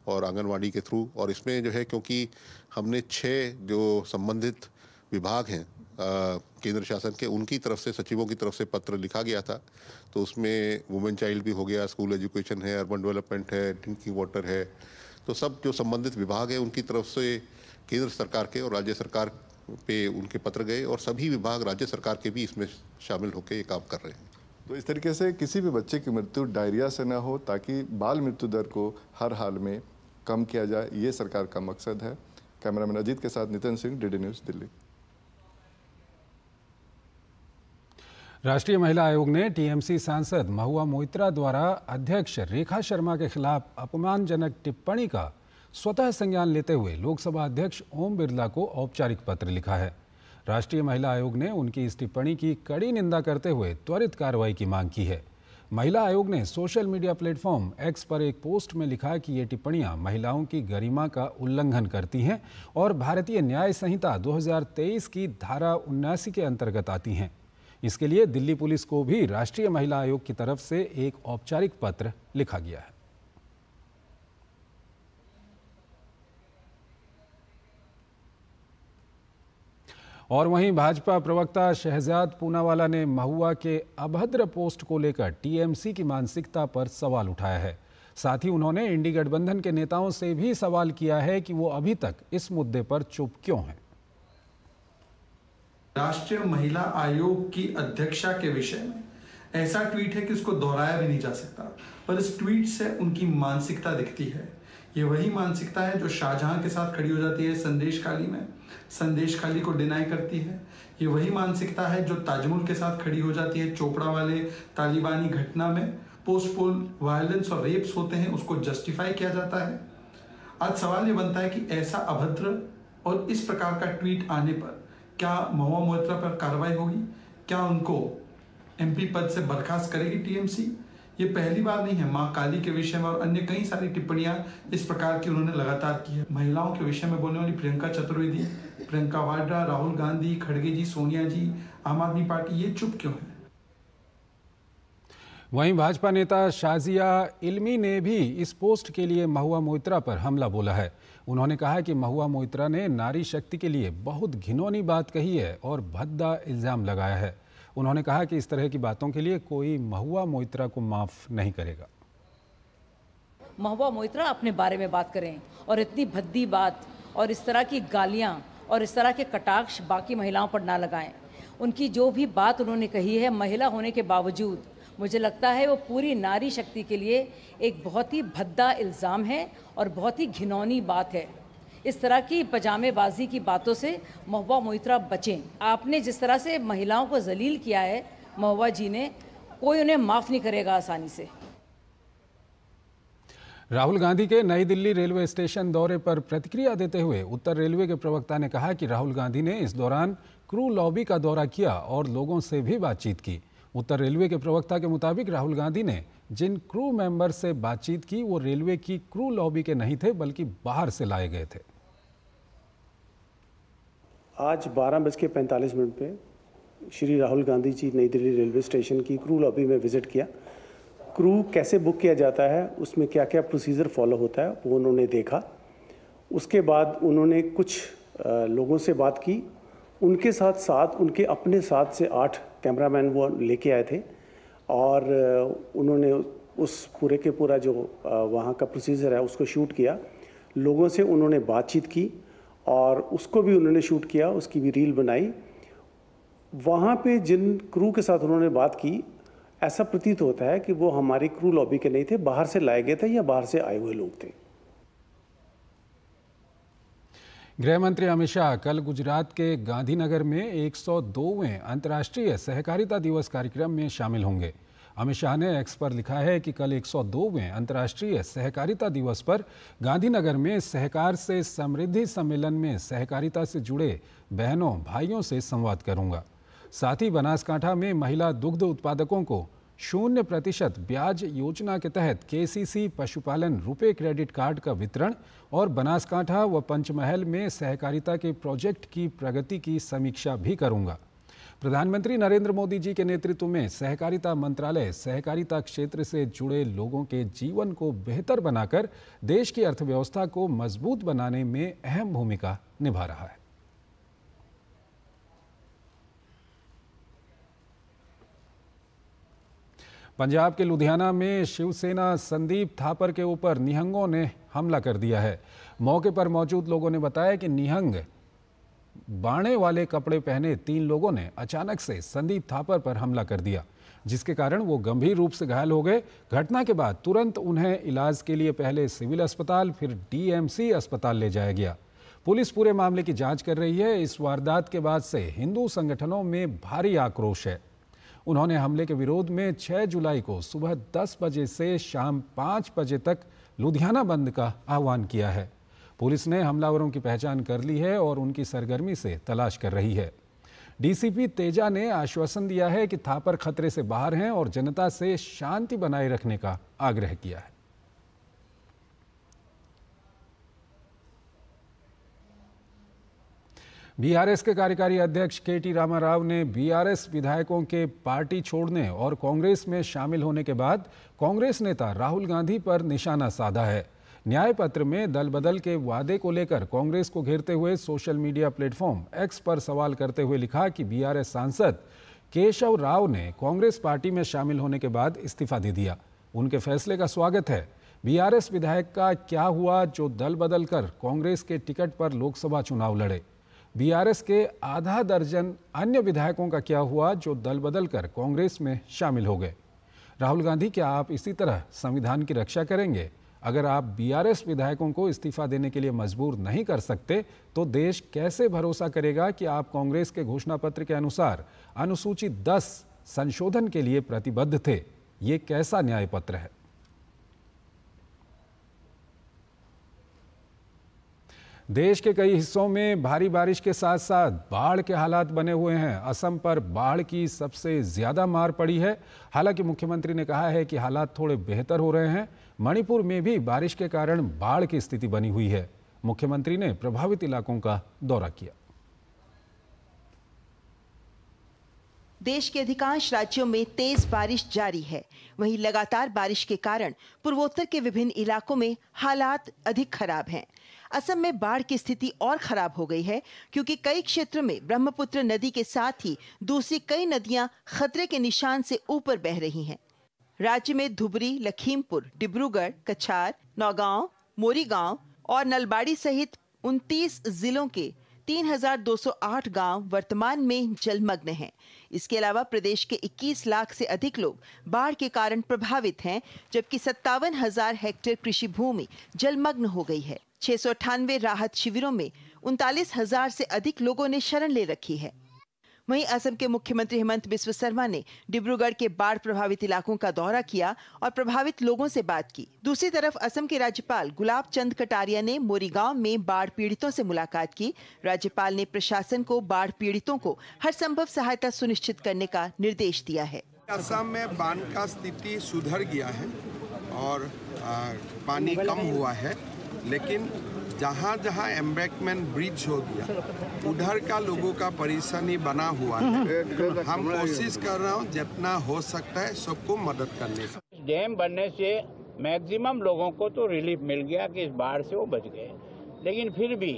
और आंगनवाड़ी के थ्रू, और इसमें जो है क्योंकि हमने 6 जो संबंधित विभाग हैं केंद्र शासन के, उनकी तरफ से सचिवों की तरफ से पत्र लिखा गया था। तो उसमें वुमेन चाइल्ड भी हो गया, स्कूल एजुकेशन है, अर्बन डेवलपमेंट है, ड्रिंकिंग वाटर है। तो सब जो संबंधित विभाग हैं उनकी तरफ से केंद्र सरकार के और राज्य सरकार पे उनके पत्र गए और सभी विभाग राज्य सरकार के भी इसमें शामिल होकर ये काम कर रहे हैं। तो इस तरीके से किसी भी बच्चे की मृत्यु डायरिया से न हो ताकि बाल मृत्यु दर को हर हाल में कम किया जाए, ये सरकार का मकसद है। कैमरामैन अजीत के साथ नितिन सिंह, DD न्यूज़, दिल्ली। राष्ट्रीय महिला आयोग ने TMC सांसद महुआ मोइत्रा द्वारा अध्यक्ष रेखा शर्मा के खिलाफ अपमानजनक टिप्पणी का स्वतः संज्ञान लेते हुए लोकसभा अध्यक्ष ओम बिरला को औपचारिक पत्र लिखा है। राष्ट्रीय महिला आयोग ने उनकी इस टिप्पणी की कड़ी निंदा करते हुए त्वरित कार्रवाई की मांग की है। महिला आयोग ने सोशल मीडिया प्लेटफॉर्म X पर एक पोस्ट में लिखा कि ये टिप्पणियां महिलाओं की गरिमा का उल्लंघन करती हैं और भारतीय न्याय संहिता 2023 की धारा 79 के अंतर्गत आती हैं। इसके लिए दिल्ली पुलिस को भी राष्ट्रीय महिला आयोग की तरफ से एक औपचारिक पत्र लिखा गया है। और वहीं भाजपा प्रवक्ता शहजाद पूनावाला ने महुआ के अभद्र पोस्ट को लेकर TMC की मानसिकता पर सवाल उठाया है। साथ ही उन्होंने इंडी गठबंधन के नेताओं से भी सवाल किया है कि वो अभी तक इस मुद्दे पर चुप क्यों हैं। राष्ट्रीय महिला आयोग की अध्यक्षा के विषय में ऐसा ट्वीट है कि उसको दोहराया भी नहीं जा सकता, पर इस ट्वीट से उनकी मानसिकता दिखती है। ये वही मानसिकता है जो शाहजहां के साथ खड़ी हो जाती है संदेशखाली में, संदेशखाली को डिनाई करती है। ये वही मानसिकता है जो ताजमहल के साथ खड़ी हो जाती है चोपड़ा वाले तालिबानी घटना में। पोस्टपोल वायलेंस और रेप्स होते हैं, उसको जस्टिफाई किया जाता है। आज सवाल ये बनता है कि ऐसा अभद्र और इस प्रकार का ट्वीट आने पर क्या महुआ मोइत्रा पर कार्रवाई होगी? क्या उनको MP पद से बर्खास्त करेगी TMC? ये पहली बार नहीं है। माँ काली के विषय में और अन्य कई सारी टिप्पणियां इस प्रकार की उन्होंने लगातार की है। महिलाओं के विषय में बोलने वाली प्रियंका चतुर्वेदी, प्रियंका वाड्रा, राहुल गांधी, खड़गे जी, सोनिया जी, आम आदमी पार्टी, ये चुप क्यों है? वहीं भाजपा नेता शाजिया इल्मी ने भी इस पोस्ट के लिए महुआ मोइत्रा पर हमला बोला है। उन्होंने कहा कि महुआ मोइत्रा ने नारी शक्ति के लिए बहुत घिनौनी बात कही है और भद्दा इल्जाम लगाया है। उन्होंने कहा कि इस तरह की बातों के लिए कोई महुआ मोइत्रा को माफ नहीं करेगा। महुआ मोइत्रा अपने बारे में बात करें और इतनी भद्दी बात और इस तरह की गालियां और इस तरह के कटाक्ष बाकी महिलाओं पर ना लगाएं। उनकी जो भी बात उन्होंने कही है, महिला होने के बावजूद मुझे लगता है वो पूरी नारी शक्ति के लिए एक बहुत ही भद्दा इल्ज़ाम है और बहुत ही घिनौनी बात है। इस तरह की पजामेबाजी की बातों से महुआ मोइत्रा बचें। आपने जिस तरह से महिलाओं को जलील किया है महुआ जी ने, कोई उन्हें माफ़ नहीं करेगा आसानी से। राहुल गांधी के नई दिल्ली रेलवे स्टेशन दौरे पर प्रतिक्रिया देते हुए उत्तर रेलवे के प्रवक्ता ने कहा कि राहुल गांधी ने इस दौरान क्रू लॉबी का दौरा किया और लोगों से भी बातचीत की। उत्तर रेलवे के प्रवक्ता के मुताबिक राहुल गांधी ने जिन क्रू मेंबर से बातचीत की वो रेलवे की क्रू लॉबी के नहीं थे बल्कि बाहर से लाए गए थे। आज 12:45 पे श्री राहुल गांधी जी नई दिल्ली रेलवे स्टेशन की क्रू लॉबी में विजिट किया। क्रू कैसे बुक किया जाता है, उसमें क्या क्या प्रोसीजर फॉलो होता है, वो उन्होंने देखा। उसके बाद उन्होंने कुछ लोगों से बात की। उनके साथ उनके अपने 7 से 8 कैमरामैन वो लेके आए थे और उन्होंने उस पूरे के पूरा जो वहाँ का प्रोसीजर है उसको शूट किया। लोगों से उन्होंने बातचीत की और उसको भी उन्होंने शूट किया, उसकी भी रील बनाई। वहाँ पे जिन क्रू के साथ उन्होंने बात की, ऐसा प्रतीत होता है कि वो हमारी क्रू लॉबी के नहीं थे, बाहर से लाए गए थे या बाहर से आए हुए लोग थे। गृह मंत्री अमित शाह कल गुजरात के गांधीनगर में 102वें अंतर्राष्ट्रीय सहकारिता दिवस कार्यक्रम में शामिल होंगे। अमित शाह ने एक्स पर लिखा है कि कल 102वें अंतर्राष्ट्रीय सहकारिता दिवस पर गांधीनगर में सहकार से समृद्धि सम्मेलन में सहकारिता से जुड़े बहनों भाइयों से संवाद करूंगा। साथ ही बनासकांठा में महिला दुग्ध उत्पादकों को 0% ब्याज योजना के तहत केसीसी पशुपालन रुपे क्रेडिट कार्ड का वितरण और बनासकांठा व पंचमहल में सहकारिता के प्रोजेक्ट की प्रगति की समीक्षा भी करूंगा। प्रधानमंत्री नरेंद्र मोदी जी के नेतृत्व में सहकारिता मंत्रालय सहकारिता क्षेत्र से जुड़े लोगों के जीवन को बेहतर बनाकर देश की अर्थव्यवस्था को मजबूत बनाने में अहम भूमिका निभा रहा है। पंजाब के लुधियाना में शिवसेना संदीप थापर के ऊपर निहंगों ने हमला कर दिया है। मौके पर मौजूद लोगों ने बताया कि निहंग बाणे वाले कपड़े पहने 3 लोगों ने अचानक से संदीप थापर पर हमला कर दिया, जिसके कारण वो गंभीर रूप से घायल हो गए। घटना के बाद तुरंत उन्हें इलाज के लिए पहले सिविल अस्पताल फिर डीएमसी अस्पताल ले जाया गया। पुलिस पूरे मामले की जांच कर रही है। इस वारदात के बाद से हिंदू संगठनों में भारी आक्रोश है। उन्होंने हमले के विरोध में 6 जुलाई को सुबह 10 बजे से शाम 5 बजे तक लुधियाना बंद का आह्वान किया है। पुलिस ने हमलावरों की पहचान कर ली है और उनकी सरगर्मी से तलाश कर रही है। डीसीपी तेजा ने आश्वासन दिया है कि थापर खतरे से बाहर हैं और जनता से शांति बनाए रखने का आग्रह किया है। बीआरएस के कार्यकारी अध्यक्ष केटी रामाराव ने बीआरएस विधायकों के पार्टी छोड़ने और कांग्रेस में शामिल होने के बाद कांग्रेस नेता राहुल गांधी पर निशाना साधा है। न्याय पत्र में दल बदल के वादे को लेकर कांग्रेस को घेरते हुए सोशल मीडिया प्लेटफॉर्म एक्स पर सवाल करते हुए लिखा कि बीआरएस सांसद केशव राव ने कांग्रेस पार्टी में शामिल होने के बाद इस्तीफा दे दिया। उनके फैसले का स्वागत है। बीआरएस विधायक का क्या हुआ जो दल बदल कर कांग्रेस के टिकट पर लोकसभा चुनाव लड़े? बीआरएस के आधा दर्जन अन्य विधायकों का क्या हुआ जो दल बदल कर कांग्रेस में शामिल हो गए? राहुल गांधी, क्या आप इसी तरह संविधान की रक्षा करेंगे? अगर आप बीआरएस विधायकों को इस्तीफा देने के लिए मजबूर नहीं कर सकते तो देश कैसे भरोसा करेगा कि आप कांग्रेस के घोषणा पत्र के अनुसार अनुसूची 10 संशोधन के लिए प्रतिबद्ध थे? ये कैसा न्याय पत्र है? देश के कई हिस्सों में भारी बारिश के साथ साथ बाढ़ के हालात बने हुए हैं। असम पर बाढ़ की सबसे ज्यादा मार पड़ी है। हालांकि मुख्यमंत्री ने कहा है कि हालात थोड़े बेहतर हो रहे हैं। मणिपुर में भी बारिश के कारण बाढ़ की स्थिति बनी हुई है। मुख्यमंत्री ने प्रभावित इलाकों का दौरा किया। देश के अधिकांश राज्यों में तेज बारिश जारी है। वहीं लगातार बारिश के कारण पूर्वोत्तर के विभिन्न इलाकों में हालात अधिक खराब हैं। असम में बाढ़ की स्थिति और खराब हो गई है क्योंकि कई क्षेत्रों में ब्रह्मपुत्र नदी के साथ ही दूसरी कई नदियां खतरे के निशान से ऊपर बह रही हैं। राज्य में धुबरी, लखीमपुर, डिब्रूगढ़, कछार, नौगांव, मोरीगांव और नलबाड़ी सहित 29 जिलों के 3,208 गांव वर्तमान में जलमग्न हैं। इसके अलावा प्रदेश के 21 लाख से अधिक लोग बाढ़ के कारण प्रभावित हैं, जबकि 57,000 हेक्टेयर कृषि भूमि जलमग्न हो गई है। 698 राहत शिविरों में 39,000 से अधिक लोगों ने शरण ले रखी है। वहीं असम के मुख्यमंत्री हेमंत बिस्वा शर्मा ने डिब्रूगढ़ के बाढ़ प्रभावित इलाकों का दौरा किया और प्रभावित लोगों से बात की। दूसरी तरफ असम के राज्यपाल गुलाब चंद कटारिया ने मोरीगांव में बाढ़ पीड़ितों से मुलाकात की। राज्यपाल ने प्रशासन को बाढ़ पीड़ितों को हर संभव सहायता सुनिश्चित करने का निर्देश दिया है। असम में बाढ़ का स्थिति सुधर गया है और पानी कम हुआ है, लेकिन जहाँ जहाँ एम्बैंकमेंट ब्रिज हो गया उधर का लोगों का परेशानी बना हुआ है। हम कोशिश कर रहे हैं जितना हो सकता है सबको मदद करने का। डैम बनने से मैक्सिमम लोगों को तो रिलीफ मिल गया कि इस बाढ़ से वो बच गए, लेकिन फिर भी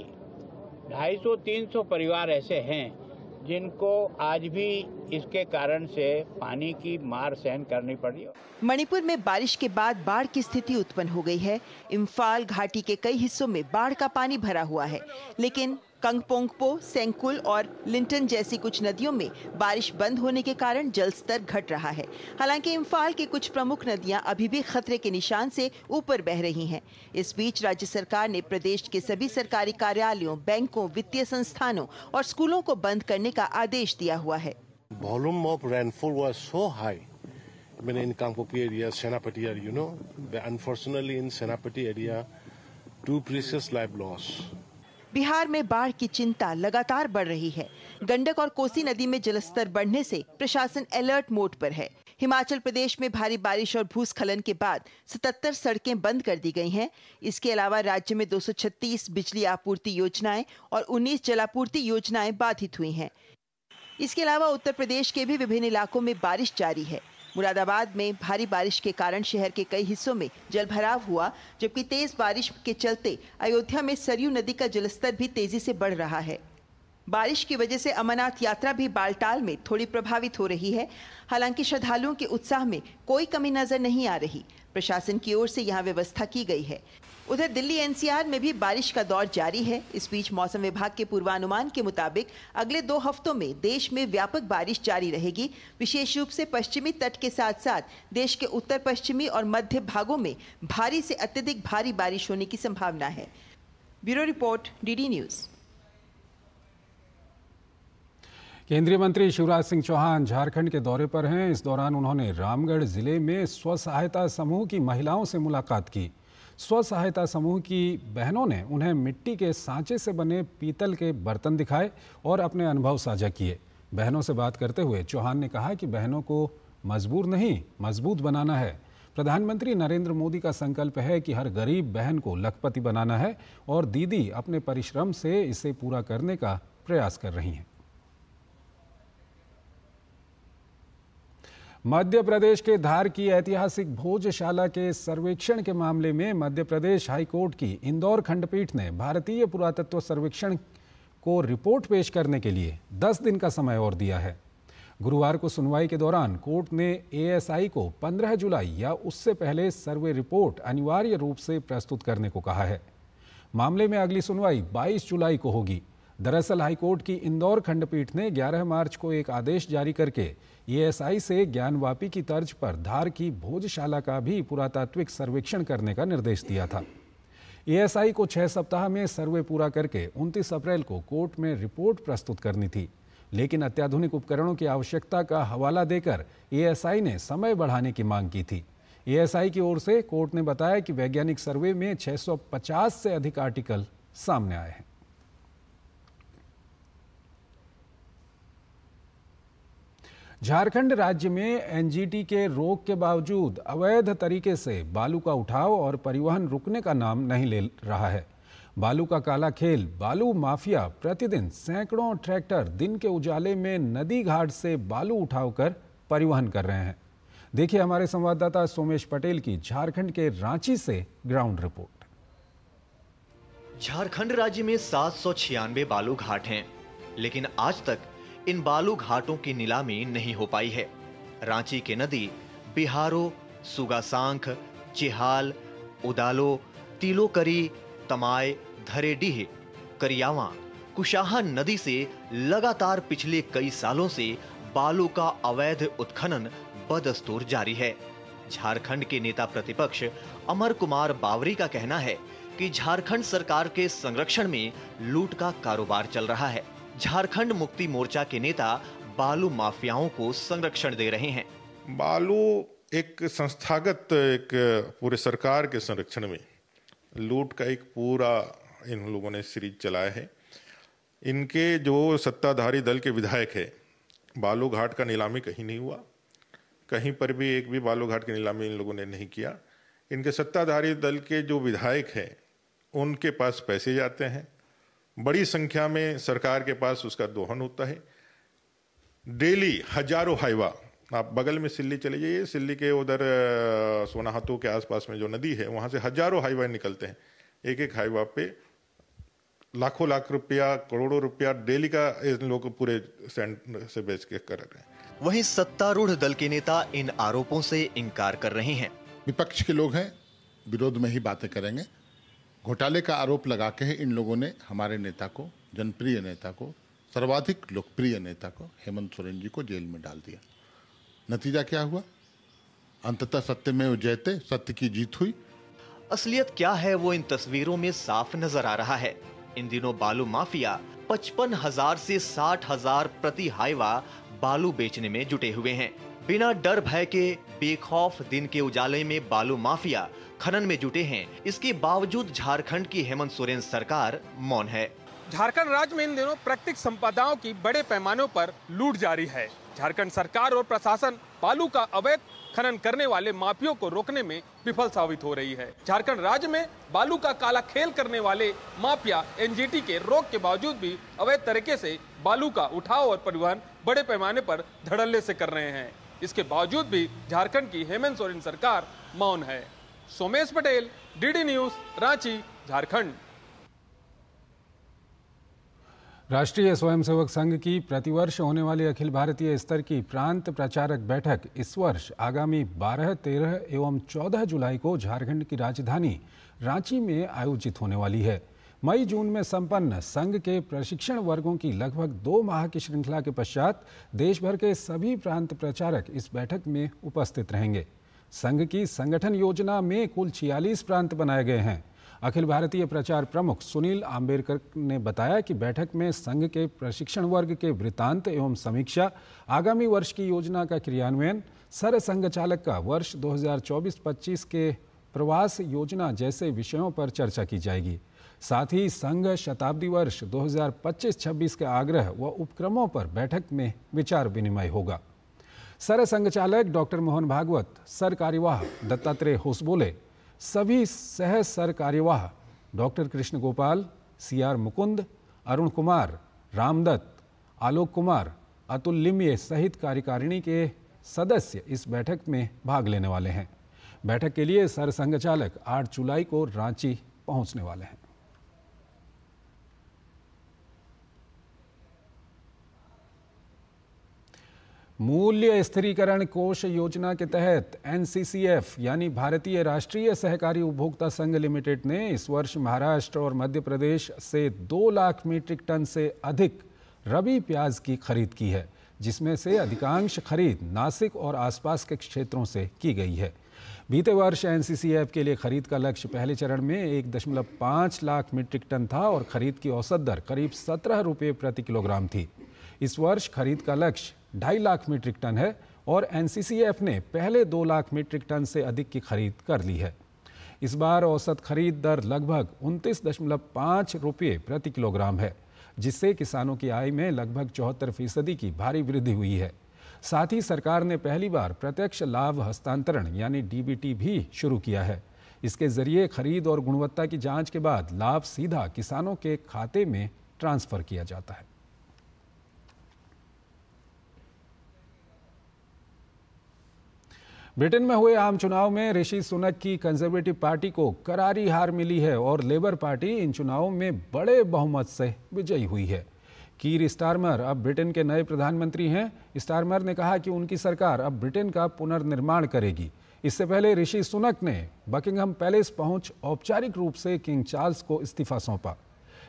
250-300 परिवार ऐसे हैं जिनको आज भी इसके कारण से पानी की मार सहन करनी पड़ी। मणिपुर में बारिश के बाद बाढ़ की स्थिति उत्पन्न हो गई है। इम्फाल घाटी के कई हिस्सों में बाढ़ का पानी भरा हुआ है, लेकिन कंगपोंगपो, सेंकुल और लिंटन जैसी कुछ नदियों में बारिश बंद होने के कारण जल स्तर घट रहा है। हालांकि इम्फाल की कुछ प्रमुख नदियां अभी भी खतरे के निशान से ऊपर बह रही हैं। इस बीच राज्य सरकार ने प्रदेश के सभी सरकारी कार्यालयों, बैंकों, वित्तीय संस्थानों और स्कूलों को बंद करने का आदेश दिया हुआ है। Volume of rainfall was so high. I mean, in Kangpopi area, Senapati area, you know, unfortunately in Senapati area, 2 precious life lost. Bihar में बाढ़ की चिंता लगातार बढ़ रही है। गंडक और कोसी नदी में जलस्तर बढ़ने से प्रशासन अलर्ट मोड पर है। हिमाचल प्रदेश में भारी बारिश और भूस्खलन के बाद 77 सड़कें बंद कर दी गई हैं। इसके अलावा राज्य में 236 बिजली आपूर्ति योजनाएं और 19 जलापूर्ति योजनाएं बाधित हुई हैं। इसके अलावा उत्तर प्रदेश के भी विभिन्न इलाकों में बारिश जारी है। मुरादाबाद में भारी बारिश के कारण शहर के कई हिस्सों में जलभराव हुआ, जबकि तेज बारिश के चलते अयोध्या में सरयू नदी का जलस्तर भी तेजी से बढ़ रहा है। बारिश की वजह से अमरनाथ यात्रा भी बालटाल में थोड़ी प्रभावित हो रही है। हालांकि श्रद्धालुओं के उत्साह में कोई कमी नजर नहीं आ रही। प्रशासन की ओर से यहां व्यवस्था की गई है। उधर दिल्ली एनसीआर में भी बारिश का दौर जारी है। इस बीच मौसम विभाग के पूर्वानुमान के मुताबिक अगले 2 हफ्तों में देश में व्यापक बारिश जारी रहेगी। विशेष रूप से पश्चिमी तट के साथ साथ देश के उत्तर पश्चिमी और मध्य भागों में भारी से अत्यधिक भारी बारिश होने की संभावना है। Bureau report, DD news. केंद्रीय मंत्री शिवराज सिंह चौहान झारखंड के दौरे पर हैं। इस दौरान उन्होंने रामगढ़ जिले में स्व सहायता समूह की महिलाओं से मुलाकात की। स्व सहायता समूह की बहनों ने उन्हें मिट्टी के सांचे से बने पीतल के बर्तन दिखाए और अपने अनुभव साझा किए। बहनों से बात करते हुए चौहान ने कहा कि बहनों को मजबूर नहीं, मजबूत बनाना है। प्रधानमंत्री नरेंद्र मोदी का संकल्प है कि हर गरीब बहन को लखपति बनाना है और दीदी अपने परिश्रम से इसे पूरा करने का प्रयास कर रही हैं। मध्य प्रदेश के धार की ऐतिहासिक भोजशाला के सर्वेक्षण के मामले में मध्य प्रदेश हाईकोर्ट की इंदौर खंडपीठ ने भारतीय पुरातत्व सर्वेक्षण को रिपोर्ट पेश करने के लिए 10 दिन का समय और दिया है। गुरुवार को सुनवाई के दौरान कोर्ट ने एएसआई को 15 जुलाई या उससे पहले सर्वे रिपोर्ट अनिवार्य रूप से प्रस्तुत करने को कहा है। मामले में अगली सुनवाई 22 जुलाई को होगी। दरअसल हाईकोर्ट की इंदौर खंडपीठ ने 11 मार्च को एक आदेश जारी करके एएसआई से ज्ञानवापी की तर्ज पर धार की भोजशाला का भी पुरातात्विक सर्वेक्षण करने का निर्देश दिया था। एएसआई को 6 सप्ताह में सर्वे पूरा करके 29 अप्रैल को कोर्ट में रिपोर्ट प्रस्तुत करनी थी, लेकिन अत्याधुनिक उपकरणों की आवश्यकता का हवाला देकर एएसआई ने समय बढ़ाने की मांग की थी। एएसआई की ओर से कोर्ट ने बताया कि वैज्ञानिक सर्वे में 650 से अधिक आर्टिकल सामने आए हैं। झारखंड राज्य में एनजीटी के रोक के बावजूद अवैध तरीके से बालू का उठाव और परिवहन रुकने का नाम नहीं ले रहा है। बालू का काला खेल, बालू माफिया प्रतिदिन सैकड़ों ट्रैक्टर दिन के उजाले में नदी घाट से बालू उठाकर परिवहन कर रहे हैं। देखिए हमारे संवाददाता सोमेश पटेल की झारखंड के रांची से ग्राउंड रिपोर्ट। झारखंड राज्य में 796 बालू घाट हैं, लेकिन आज तक इन बालू घाटों की नीलामी नहीं हो पाई है। रांची के नदी बिहारो, सुगासांख, चिहाल, उदालो, तिलोकरी, तमाय, धरेडीह, करियावा, कुशाहा नदी से लगातार पिछले कई सालों से बालू का अवैध उत्खनन बदस्तूर जारी है। झारखंड के नेता प्रतिपक्ष अमर कुमार बावरी का कहना है कि झारखंड सरकार के संरक्षण में लूट का कारोबार चल रहा है। झारखंड मुक्ति मोर्चा के नेता बालू माफियाओं को संरक्षण दे रहे हैं। बालू एक संस्थागत एक पूरे सरकार के संरक्षण में लूट का एक पूरा इन लोगों ने सीरीज चलाया है। इनके जो सत्ताधारी दल के विधायक है, बालू घाट का नीलामी कहीं नहीं हुआ, कहीं पर भी एक भी बालू घाट की नीलामी इन लोगों ने नहीं किया। इनके सत्ताधारी दल के जो विधायक हैं उनके पास पैसे जाते हैं, बड़ी संख्या में सरकार के पास उसका दोहन होता है। डेली हजारों हाईवा, आप बगल में सिल्ली चले जाइए, सिल्ली के उधर सोनाहातू के आसपास में जो नदी है वहां से हजारों हाईवा निकलते हैं। एक एक हाईवा पे लाखों लाख रुपया, करोड़ों रुपया डेली का इन लोग पूरे सैंड से बेच के कर रहे हैं। वहीं सत्तारूढ़ दल के नेता इन आरोपों से इनकार कर रहे हैं। विपक्ष के लोग हैं, विरोध में ही बातें करेंगे। घोटाले का आरोप लगा के इन लोगों ने हमारे नेता को, जनप्रिय नेता को, सर्वाधिक लोकप्रिय नेता को, हेमंत सोरेन जी को जेल में डाल दिया। नतीजा क्या हुआ? अंततः सत्यमेव जयते, सत्य की जीत हुई। असलियत क्या है वो इन तस्वीरों में साफ नजर आ रहा है। इन दिनों बालू माफिया 55,000 से 60,000 प्रति हाईवा बालू बेचने में जुटे हुए हैं। बिना डर भय के बेखौफ दिन के उजाले में बालू माफिया खनन में जुटे हैं। इसके बावजूद झारखंड की हेमंत सोरेन सरकार मौन है। झारखंड राज्य में इन दिनों प्राकृतिक संपदाओं की बड़े पैमानों पर लूट जारी है। झारखंड सरकार और प्रशासन बालू का अवैध खनन करने वाले माफियों को रोकने में विफल साबित हो रही है। झारखंड राज्य में बालू का काला खेल करने वाले माफिया एनजीटी के रोक के बावजूद भी अवैध तरीके से बालू का उठाव और परिवहन बड़े पैमाने पर धड़ल्ले से कर रहे हैं। इसके बावजूद भी झारखंड की हेमंत सोरेन सरकार मौन है। Somesh Patel, DD news, Ranchi, Jharkhand. राष्ट्रीय स्वयंसेवक संघ की प्रतिवर्ष होने वाली अखिल भारतीय स्तर की प्रांत प्रचारक बैठक इस वर्ष आगामी 12, 13 एवं 14 जुलाई को झारखंड की राजधानी रांची में आयोजित होने वाली है। मई जून में संपन्न संघ के प्रशिक्षण वर्गों की लगभग 2 माह की श्रृंखला के पश्चात देश भर के सभी प्रांत प्रचारक इस बैठक में उपस्थित रहेंगे। संघ की संगठन योजना में कुल 46 प्रांत बनाए गए हैं। अखिल भारतीय प्रचार प्रमुख सुनील आम्बेडकर ने बताया कि बैठक में संघ के प्रशिक्षण वर्ग के वृत्तांत एवं समीक्षा, आगामी वर्ष की योजना का क्रियान्वयन, सर संघ चालक का वर्ष 2024-25 के प्रवास योजना जैसे विषयों पर चर्चा की जाएगी। साथ ही संघ शताब्दी वर्ष 2025-26 के आग्रह व उपक्रमों पर बैठक में विचार विनिमय होगा। सर संघ चालक डॉक्टर मोहन भागवत, सर कार्यवाह दत्तात्रेय होसबोले, सभी सह सर कार्यवाह डॉक्टर कृष्ण गोपाल, सीआर मुकुंद, अरुण कुमार, रामदत्त, आलोक कुमार, अतुल लिम्ये सहित कार्यकारिणी के सदस्य इस बैठक में भाग लेने वाले हैं। बैठक के लिए सर संघ चालक 8 जुलाई को रांची पहुंचने वाले हैं। मूल्य स्थिरीकरण कोष योजना के तहत एनसीसीएफ यानी भारतीय राष्ट्रीय सहकारी उपभोक्ता संघ लिमिटेड ने इस वर्ष महाराष्ट्र और मध्य प्रदेश से 2 लाख मीट्रिक टन से अधिक रबी प्याज की खरीद की है, जिसमें से अधिकांश खरीद नासिक और आसपास के क्षेत्रों से की गई है। बीते वर्ष एनसीसीएफ के लिए खरीद का लक्ष्य पहले चरण में 1.5 लाख मीट्रिक टन था और खरीद की औसत दर करीब 17 रुपये प्रति किलोग्राम थी। इस वर्ष खरीद का लक्ष्य 2.5 लाख मीट्रिक टन है और एनसीसीएफ ने पहले 2 लाख मीट्रिक टन से अधिक की खरीद कर ली है। इस बार औसत खरीद दर लगभग 29.5 रुपये प्रति किलोग्राम है, जिससे किसानों की आय में लगभग 74% की भारी वृद्धि हुई है। साथ ही सरकार ने पहली बार प्रत्यक्ष लाभ हस्तांतरण यानी डीबीटी भी शुरू किया है। इसके जरिए खरीद और गुणवत्ता की जांच के बाद लाभ सीधा किसानों के खाते में ट्रांसफर किया जाता है। ब्रिटेन में हुए आम चुनाव में ऋषि सुनक की कंजर्वेटिव पार्टी को करारी हार मिली है और लेबर पार्टी इन चुनावों में बड़े बहुमत से विजयी हुई है। कीर स्टारमर अब ब्रिटेन के नए प्रधानमंत्री हैं। स्टारमर ने कहा कि उनकी सरकार अब ब्रिटेन का पुनर्निर्माण करेगी। इससे पहले ऋषि सुनक ने बकिंघम पैलेस पहुंच औपचारिक रूप से किंग चार्ल्स को इस्तीफा सौंपा।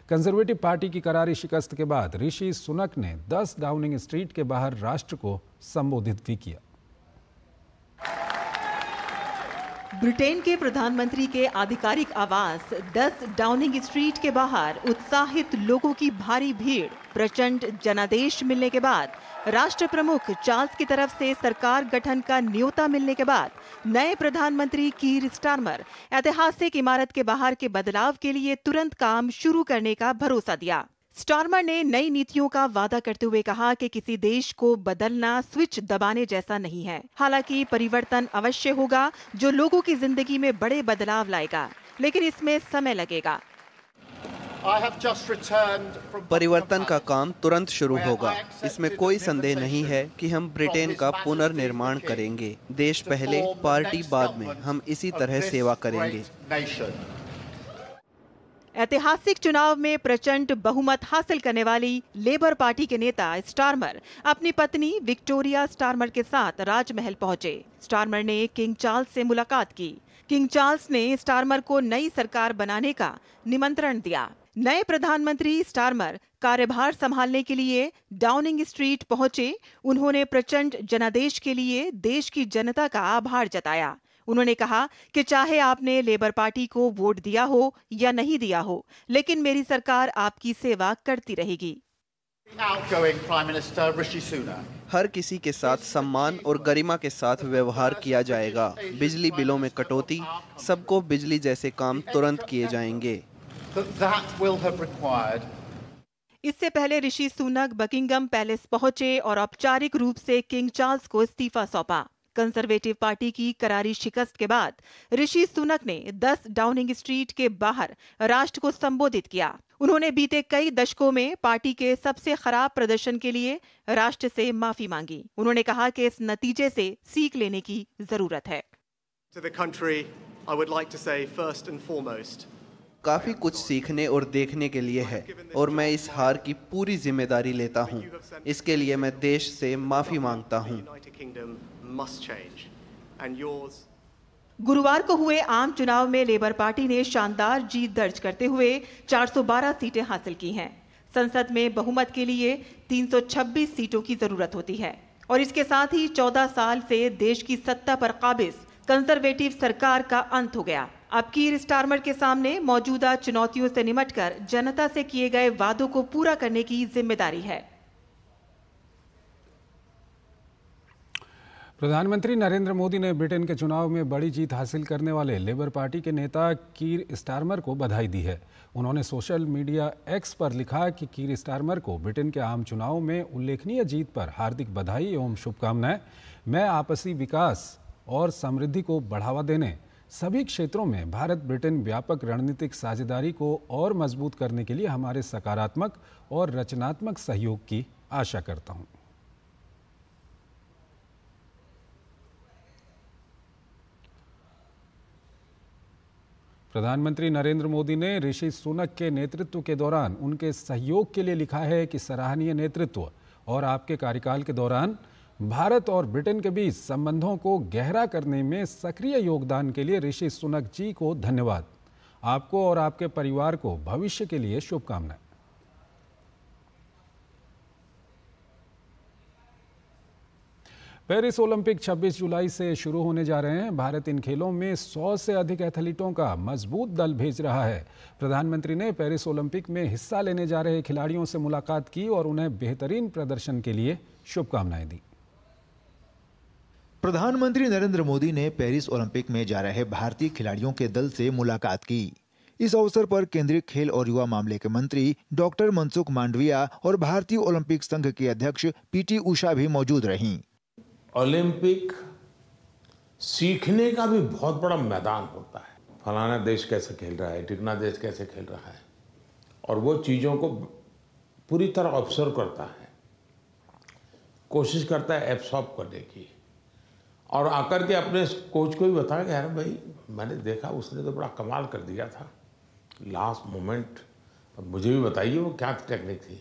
कंजर्वेटिव पार्टी की करारी शिकस्त के बाद ऋषि सुनक ने 10 डाउनिंग स्ट्रीट के बाहर राष्ट्र को संबोधित भी किया। ब्रिटेन के प्रधानमंत्री के आधिकारिक आवास 10 डाउनिंग स्ट्रीट के बाहर उत्साहित लोगों की भारी भीड़। प्रचंड जनादेश मिलने के बाद, राष्ट्र प्रमुख चार्ल्स की तरफ से सरकार गठन का न्योता मिलने के बाद नए प्रधानमंत्री कीर स्टारमर ऐतिहासिक इमारत के बाहर के बदलाव के लिए तुरंत काम शुरू करने का भरोसा दिया। स्टारमर ने नई नीतियों का वादा करते हुए कहा कि किसी देश को बदलना स्विच दबाने जैसा नहीं है। हालांकि परिवर्तन अवश्य होगा जो लोगों की जिंदगी में बड़े बदलाव लाएगा, लेकिन इसमें समय लगेगा। परिवर्तन का काम तुरंत शुरू होगा। इसमें कोई संदेह नहीं है कि हम ब्रिटेन का पुनर्निर्माण करेंगे। देश पहले, पार्टी बाद में। हम इसी तरह सेवा करेंगे। ऐतिहासिक चुनाव में प्रचंड बहुमत हासिल करने वाली लेबर पार्टी के नेता स्टारमर अपनी पत्नी विक्टोरिया स्टारमर के साथ राजमहल पहुंचे। स्टारमर ने किंग चार्ल्स से मुलाकात की। किंग चार्ल्स ने स्टारमर को नई सरकार बनाने का निमंत्रण दिया। नए प्रधानमंत्री स्टारमर कार्यभार संभालने के लिए डाउनिंग स्ट्रीट पहुंचे। उन्होंने प्रचंड जनादेश के लिए देश की जनता का आभार जताया। उन्होंने कहा कि चाहे आपने लेबर पार्टी को वोट दिया हो या नहीं दिया हो, लेकिन मेरी सरकार आपकी सेवा करती रहेगी। हर किसी के साथ सम्मान और गरिमा के साथ व्यवहार किया जाएगा। बिजली बिलों में कटौती, सबको बिजली जैसे काम तुरंत किए जाएंगे। इससे पहले ऋषि सुनक बकिंघम पैलेस पहुंचे और औपचारिक रूप से किंग चार्ल्स को इस्तीफा सौंपा। कंजर्वेटिव पार्टी की करारी शिकस्त के बाद ऋषि सुनक ने 10 डाउनिंग स्ट्रीट के बाहर राष्ट्र को संबोधित किया। उन्होंने बीते कई दशकों में पार्टी के सबसे खराब प्रदर्शन के लिए राष्ट्र से माफी मांगी। उन्होंने कहा कि इस नतीजे से सीख लेने की जरूरत है। काफी कुछ सीखने और देखने के लिए है और मैं इस हार की पूरी जिम्मेदारी लेता हूं। इसके लिए मैं देश से माफी मांगता हूं। गुरुवार को हुए आम चुनाव में लेबर पार्टी ने शानदार जीत दर्ज करते हुए 412 सीटें हासिल की हैं। संसद में बहुमत के लिए 326 सीटों की जरूरत होती है और इसके साथ ही 14 साल से देश की सत्ता पर काबिज कंजर्वेटिव सरकार का अंत हो गया। अब कीर स्टारमर के सामने मौजूदा चुनौतियों से निपटकर जनता से किए गए वादों को पूरा करने की जिम्मेदारी है। प्रधानमंत्री नरेंद्र मोदी ने ब्रिटेन के चुनाव में बड़ी जीत हासिल करने वाले लेबर पार्टी के नेता कीर स्टारमर को बधाई दी है। उन्होंने सोशल मीडिया एक्स पर लिखा कि कीर स्टारमर को ब्रिटेन के आम चुनाव में उल्लेखनीय जीत पर हार्दिक बधाई एवं शुभकामनाएं। मैं आपसी विकास और समृद्धि को बढ़ावा देने, सभी क्षेत्रों में भारत ब्रिटेन व्यापक रणनीतिक साझेदारी को और मजबूत करने के लिए हमारे सकारात्मक और रचनात्मक सहयोग की आशा करता हूं। प्रधानमंत्री नरेंद्र मोदी ने ऋषि सुनक के नेतृत्व के दौरान उनके सहयोग के लिए लिखा है कि सराहनीय नेतृत्व और आपके कार्यकाल के दौरान भारत और ब्रिटेन के बीच संबंधों को गहरा करने में सक्रिय योगदान के लिए ऋषि सुनक जी को धन्यवाद। आपको और आपके परिवार को भविष्य के लिए शुभकामनाएं। पेरिस ओलंपिक 26 जुलाई से शुरू होने जा रहे हैं। भारत इन खेलों में 100 से अधिक एथलीटों का मजबूत दल भेज रहा है। प्रधानमंत्री ने पेरिस ओलंपिक में हिस्सा लेने जा रहे खिलाड़ियों से मुलाकात की और उन्हें बेहतरीन प्रदर्शन के लिए शुभकामनाएं दी। प्रधानमंत्री नरेंद्र मोदी ने पेरिस ओलंपिक में जा रहे भारतीय खिलाड़ियों के दल से मुलाकात की। इस अवसर पर केंद्रीय खेल और युवा मामले के मंत्री डॉक्टर मनसुख मांडविया और भारतीय ओलंपिक संघ की अध्यक्ष पीटी उषा भी मौजूद रहीं। ओलंपिक सीखने का भी बहुत बड़ा मैदान होता है। फलाना देश कैसे खेल रहा है, टिकना देश कैसे खेल रहा है, और वो चीज़ों को पूरी तरह ऑब्जर्व करता है, कोशिश करता है एब्सॉर्ब करने की, और आकर के अपने कोच को भी बताया कि यार भाई मैंने देखा उसने तो बड़ा कमाल कर दिया था लास्ट मोमेंट, अब मुझे भी बताइए वो क्या टेक्निक थी।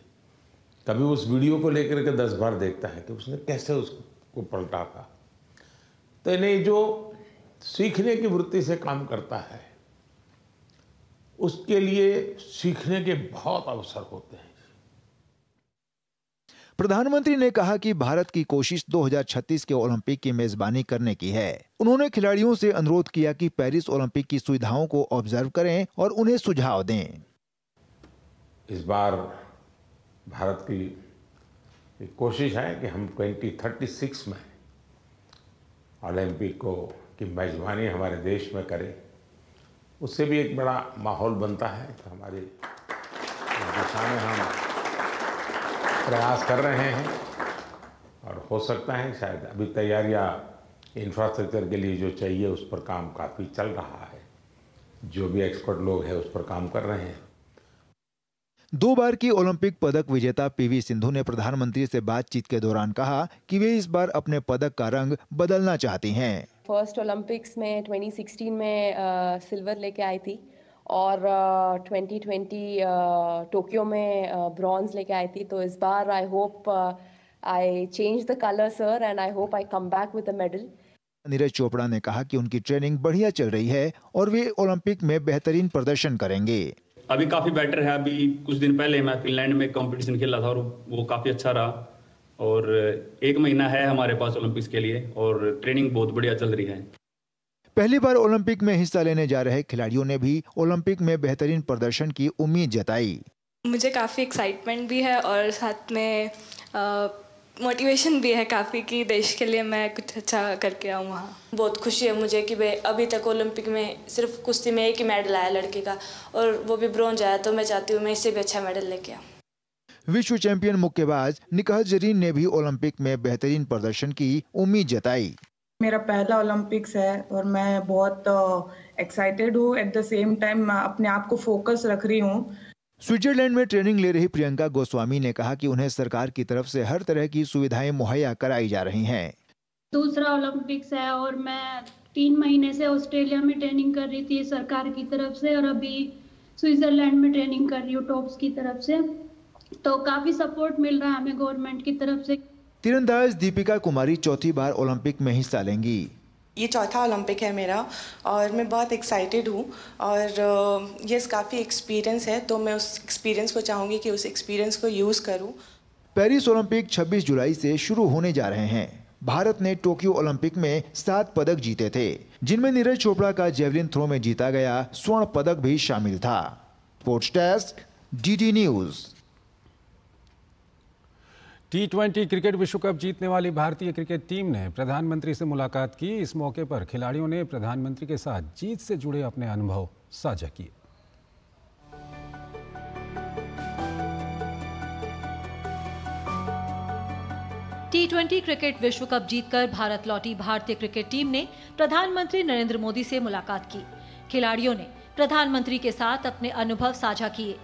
कभी उस वीडियो को लेकर के 10 बार देखता है कि उसने कैसे उसको पलटा था। तो इन्हें जो सीखने की वृत्ति से काम करता है उसके लिए सीखने के बहुत अवसर होते हैं। प्रधानमंत्री ने कहा कि भारत की कोशिश 2036 के ओलंपिक की मेजबानी करने की है। उन्होंने खिलाड़ियों से अनुरोध किया कि पेरिस ओलंपिक की सुविधाओं को ऑब्जर्व करें और उन्हें सुझाव दें। इस बार भारत की कोशिश है कि हम 2036 में ओलंपिक की मेजबानी हमारे देश में करें। उससे भी एक बड़ा माहौल बनता है। तो हमारी दिशा में हम प्रयास कर रहे हैं और हो सकता है शायद अभी तैयारियां इंफ्रास्ट्रक्चर के लिए जो चाहिए उस पर काम काफ़ी चल रहा है। जो भी एक्सपर्ट लोग हैं उस पर काम कर रहे हैं। 2 बार की ओलंपिक पदक विजेता पीवी सिंधु ने प्रधानमंत्री से बातचीत के दौरान कहा कि वे इस बार अपने पदक का रंग बदलना चाहती हैं। फर्स्ट ओलंपिक्स में 2016 में सिल्वर लेके आई थी और 2020 टोक्यो में ब्रॉन्ज लेके आई थी। तो इस बार I hope I change the colour sir and I hope I come back with a medal. Neeraj Chopra ने कहा कि उनकी ट्रेनिंग बढ़िया चल रही है और वे ओलंपिक में बेहतरीन प्रदर्शन करेंगे। अभी काफ़ी बेटर है। अभी कुछ दिन पहले मैं फिनलैंड में कंपटीशन खेला था और वो काफ़ी अच्छा रहा और 1 महीना है हमारे पास ओलंपिक्स के लिए और ट्रेनिंग बहुत बढ़िया चल रही है। पहली बार ओलंपिक में हिस्सा लेने जा रहे खिलाड़ियों ने भी ओलंपिक में बेहतरीन प्रदर्शन की उम्मीद जताई। मुझे काफ़ी एक्साइटमेंट भी है और साथ में मोटिवेशन भी है काफ़ी कि देश के लिए मैं कुछ अच्छा करके आऊँ वहाँ। बहुत खुशी है मुझे कि अभी तक ओलंपिक में सिर्फ कुश्ती में 1 ही मेडल आया लड़के का और वो भी ब्रॉन्ज आया। तो मैं चाहती हूँ मैं इससे भी अच्छा मेडल लेके आऊँ। विश्व चैंपियन मुक्केबाज निकाहत जरीन ने भी ओलंपिक में बेहतरीन प्रदर्शन की उम्मीद जताई। मेरा पहला ओलंपिक्स है और मैं बहुत एक्साइटेड हूँ। एट द सेम टाइम मैं अपने आप को फोकस रख रही हूँ। स्विट्जरलैंड में ट्रेनिंग ले रही प्रियंका गोस्वामी ने कहा कि उन्हें सरकार की तरफ से हर तरह की सुविधाएं मुहैया कराई जा रही हैं। दूसरा ओलंपिक्स है और मैं 3 महीने से ऑस्ट्रेलिया में ट्रेनिंग कर रही थी सरकार की तरफ से और अभी स्विट्जरलैंड में ट्रेनिंग कर रही हूँ टॉप्स की तरफ से। तो काफी सपोर्ट मिल रहा है हमें गवर्नमेंट की तरफ से। तीरंदाज दीपिका कुमारी चौथी बार ओलंपिक में हिस्सा लेंगी। ये चौथा ओलंपिक है मेरा और मैं बहुत एक्साइटेड हूँ और ये काफ़ी एक्सपीरियंस है तो मैं उस एक्सपीरियंस को चाहूँगी कि उस एक्सपीरियंस को यूज़ करूँ। पेरिस ओलंपिक 26 जुलाई से शुरू होने जा रहे हैं। भारत ने टोक्यो ओलंपिक में 7 पदक जीते थे, जिनमें नीरज चोपड़ा का जेवलिन थ्रो में जीता गया स्वर्ण पदक भी शामिल था। Sports desk, DD news. T20 cricket विश्व कप जीतने वाली भारतीय क्रिकेट टीम ने प्रधानमंत्री से मुलाकात की। इस मौके पर खिलाड़ियों ने प्रधानमंत्री के साथ जीत से जुड़े अपने अनुभव साझा किए। T20 क्रिकेट विश्व कप जीतकर भारत लौटी भारतीय क्रिकेट टीम ने प्रधानमंत्री नरेंद्र मोदी से मुलाकात की। खिलाड़ियों ने प्रधानमंत्री के साथ अपने अनुभव साझा किए।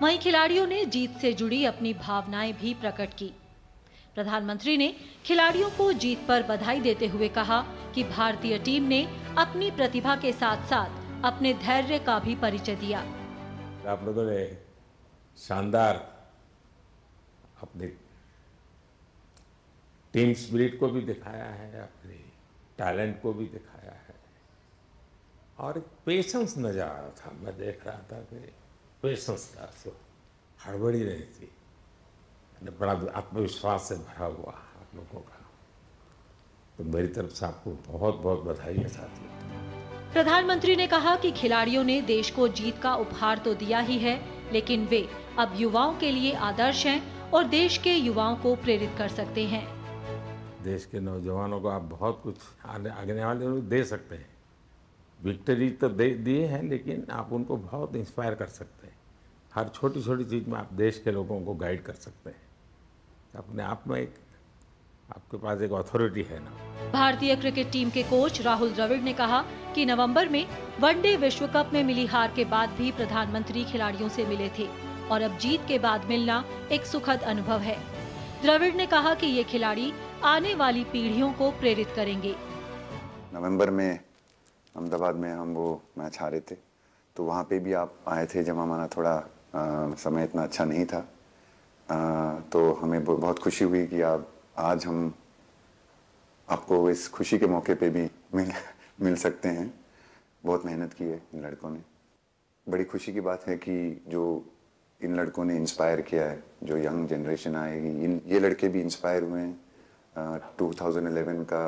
वहीं खिलाड़ियों ने जीत से जुड़ी अपनी भावनाएं भी प्रकट की। प्रधानमंत्री ने खिलाड़ियों को जीत पर बधाई देते हुए कहा कि भारतीय टीम ने अपनी प्रतिभा के साथ साथ अपने धैर्य का भी परिचय दिया। आप लोगों ने शानदार अपने टीम स्पिरिट को भी दिखाया है, अपने टैलेंट को भी दिखाया है और पेशेंस नजर आ रहा था। मैं देख रहा था कि पेशेंस था, हड़बड़ी नहीं थी, बड़ा आत्मविश्वास से भरा हुआ आप लोगों का। तो मेरी तरफ से आपको बहुत बहुत बधाई है साथियों। प्रधानमंत्री ने कहा कि खिलाड़ियों ने देश को जीत का उपहार तो दिया ही है, लेकिन वे अब युवाओं के लिए आदर्श हैं और देश के युवाओं को प्रेरित कर सकते हैं। देश के नौजवानों को आप बहुत कुछ आगे वाले लोग दे सकते हैं। विक्ट्री तो दिए हैं, लेकिन आप उनको बहुत इंस्पायर कर सकते हैं। हर छोटी छोटी चीज़ में आप देश के लोगों को गाइड कर सकते हैं। अपने आप में एक आपके पास एक अथॉरिटी है ना। भारतीय क्रिकेट टीम के कोच राहुल द्रविड़ ने कहा कि नवंबर में वनडे विश्व कप में मिली हार के बाद भी प्रधानमंत्री खिलाड़ियों से मिले थे और अब जीत के बाद मिलना एक सुखद अनुभव है। द्रविड़ ने कहा कि ये खिलाड़ी आने वाली पीढ़ियों को प्रेरित करेंगे। नवंबर में अहमदाबाद में हम वो मैच हारे थे, तो वहाँ पे भी आप आए थे जब हमारा थोड़ा समय इतना अच्छा नहीं था, तो हमें बहुत खुशी हुई कि आज हम आपको इस खुशी के मौके पे भी मिल सकते हैं। बहुत मेहनत की है इन लड़कों ने। बड़ी खुशी की बात है कि जो इन लड़कों ने इंस्पायर किया है, जो यंग जनरेशन आएगी, ये लड़के भी इंस्पायर हुए हैं। 2011 का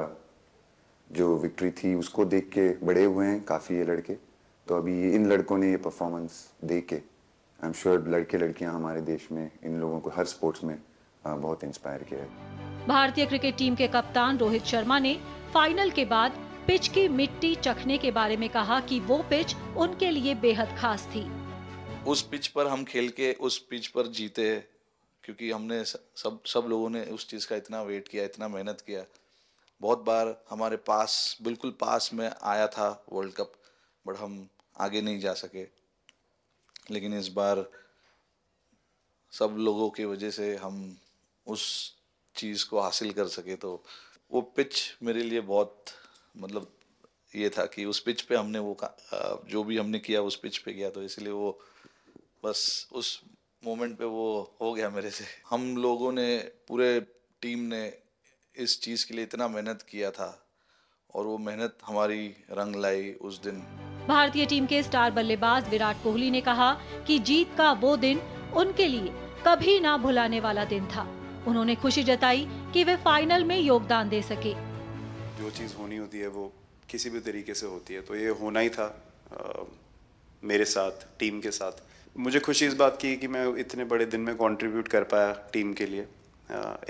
जो विक्ट्री थी उसको देख के बड़े हुए हैं काफ़ी ये लड़के, तो अभी इन लड़कों ने ये परफॉर्मेंस दे के आई एम श्योर लड़के लड़कियां हमारे देश में इन लोगों को हर स्पोर्ट्स में बहुत इंस्पायर किया है। भारतीय क्रिकेट टीम के कप्तान रोहित शर्मा ने फाइनल के बाद पिच की मिट्टी चखने के बारे में कहा कि वो पिच उनके लिए बेहद खास थी। उस पिच पर हम खेल के उस पिच पर जीते, क्योंकि हमने सब लोगों ने उस चीज़ का इतना वेट किया, इतना मेहनत किया। बहुत बार हमारे पास, बिल्कुल पास में आया था वर्ल्ड कप, बट हम आगे नहीं जा सके। लेकिन इस बार सब लोगों की वजह से हम उस चीज़ को हासिल कर सके। तो वो पिच मेरे लिए बहुत मतलब ये था कि उस पिच पे हमने वो जो भी हमने किया उस पिच पे किया, तो इसलिए वो बस उस मोमेंट पे वो हो गया मेरे से। हम लोगों ने, पूरे टीम ने इस चीज़ के लिए इतना मेहनत किया था और वो मेहनत हमारी रंग लाई उस दिन। भारतीय टीम के स्टार बल्लेबाज विराट कोहली ने कहा कि जीत का वो दिन उनके लिए कभी ना भुलाने वाला दिन था। उन्होंने खुशी जताई कि वे फाइनल में योगदान दे सके। जो चीज़ होनी होती है वो किसी भी तरीके से होती है, तो ये होना ही था मेरे साथ, टीम के साथ। मुझे खुशी इस बात की कि मैं इतने बड़े दिन में कंट्रीब्यूट कर पाया टीम के लिए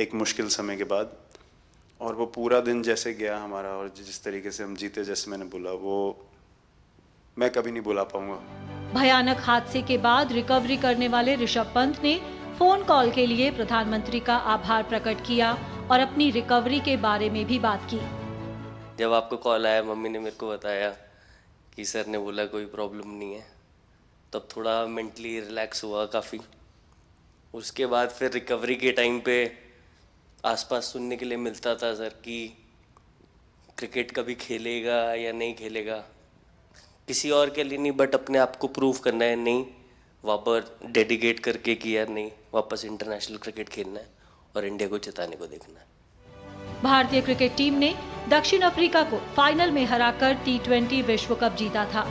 एक मुश्किल समय के बाद, और वो पूरा दिन जैसे गया हमारा और जिस तरीके से हम जीते, जैसे मैंने बोला, वो मैं कभी नहीं भुला पाऊंगा। भयानक हादसे के बाद रिकवरी करने वाले ऋषभ पंत ने फोन कॉल के लिए प्रधानमंत्री का आभार प्रकट किया और अपनी रिकवरी के बारे में भी बात की। जब आपको कॉल आया, मम्मी ने मेरे को बताया कि सर ने बोला कोई प्रॉब्लम नहीं है, तब थोड़ा मेंटली रिलैक्स हुआ काफ़ी। उसके बाद फिर रिकवरी के टाइम पे आसपास सुनने के लिए मिलता था सर कि क्रिकेट कभी खेलेगा या नहीं खेलेगा, किसी और के लिए नहीं बट अपने आप को प्रूव करना है, नहीं वापस डेडिकेट करके किया, नहीं वापस इंटरनेशनल क्रिकेट खेलना है और इंडिया को जिताने को देखना है। भारतीय क्रिकेट टीम ने दक्षिण अफ्रीका को फाइनल में हराकर T20 विश्व कप जीता था।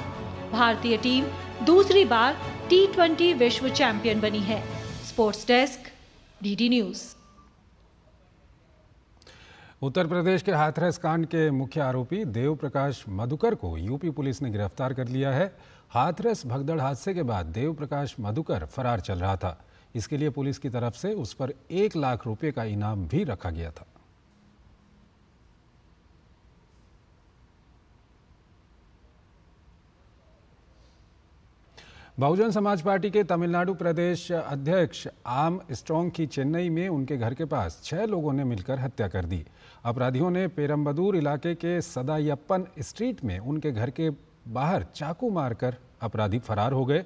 भारतीय टीम दूसरी बार T20 विश्व चैंपियन बनी है। Sports desk, DD news. Uttar Pradesh के हाथरस कांड के मुख्य आरोपी देव प्रकाश मधुकर को यूपी पुलिस ने गिरफ्तार कर लिया है। हाथरस भगदड़ हादसे के बाद देव प्रकाश मधुकर फरार चल रहा था। इसके लिए पुलिस की तरफ से उस पर 1 लाख रुपए का इनाम भी रखा गया था। बहुजन समाज पार्टी के तमिलनाडु प्रदेश अध्यक्ष आम स्ट्रॉन्ग की चेन्नई में उनके घर के पास 6 लोगों ने मिलकर हत्या कर दी। अपराधियों ने पेरम्बदूर इलाके के सदायप्पन स्ट्रीट में उनके घर के बाहर चाकू मारकर अपराधी फरार हो गए।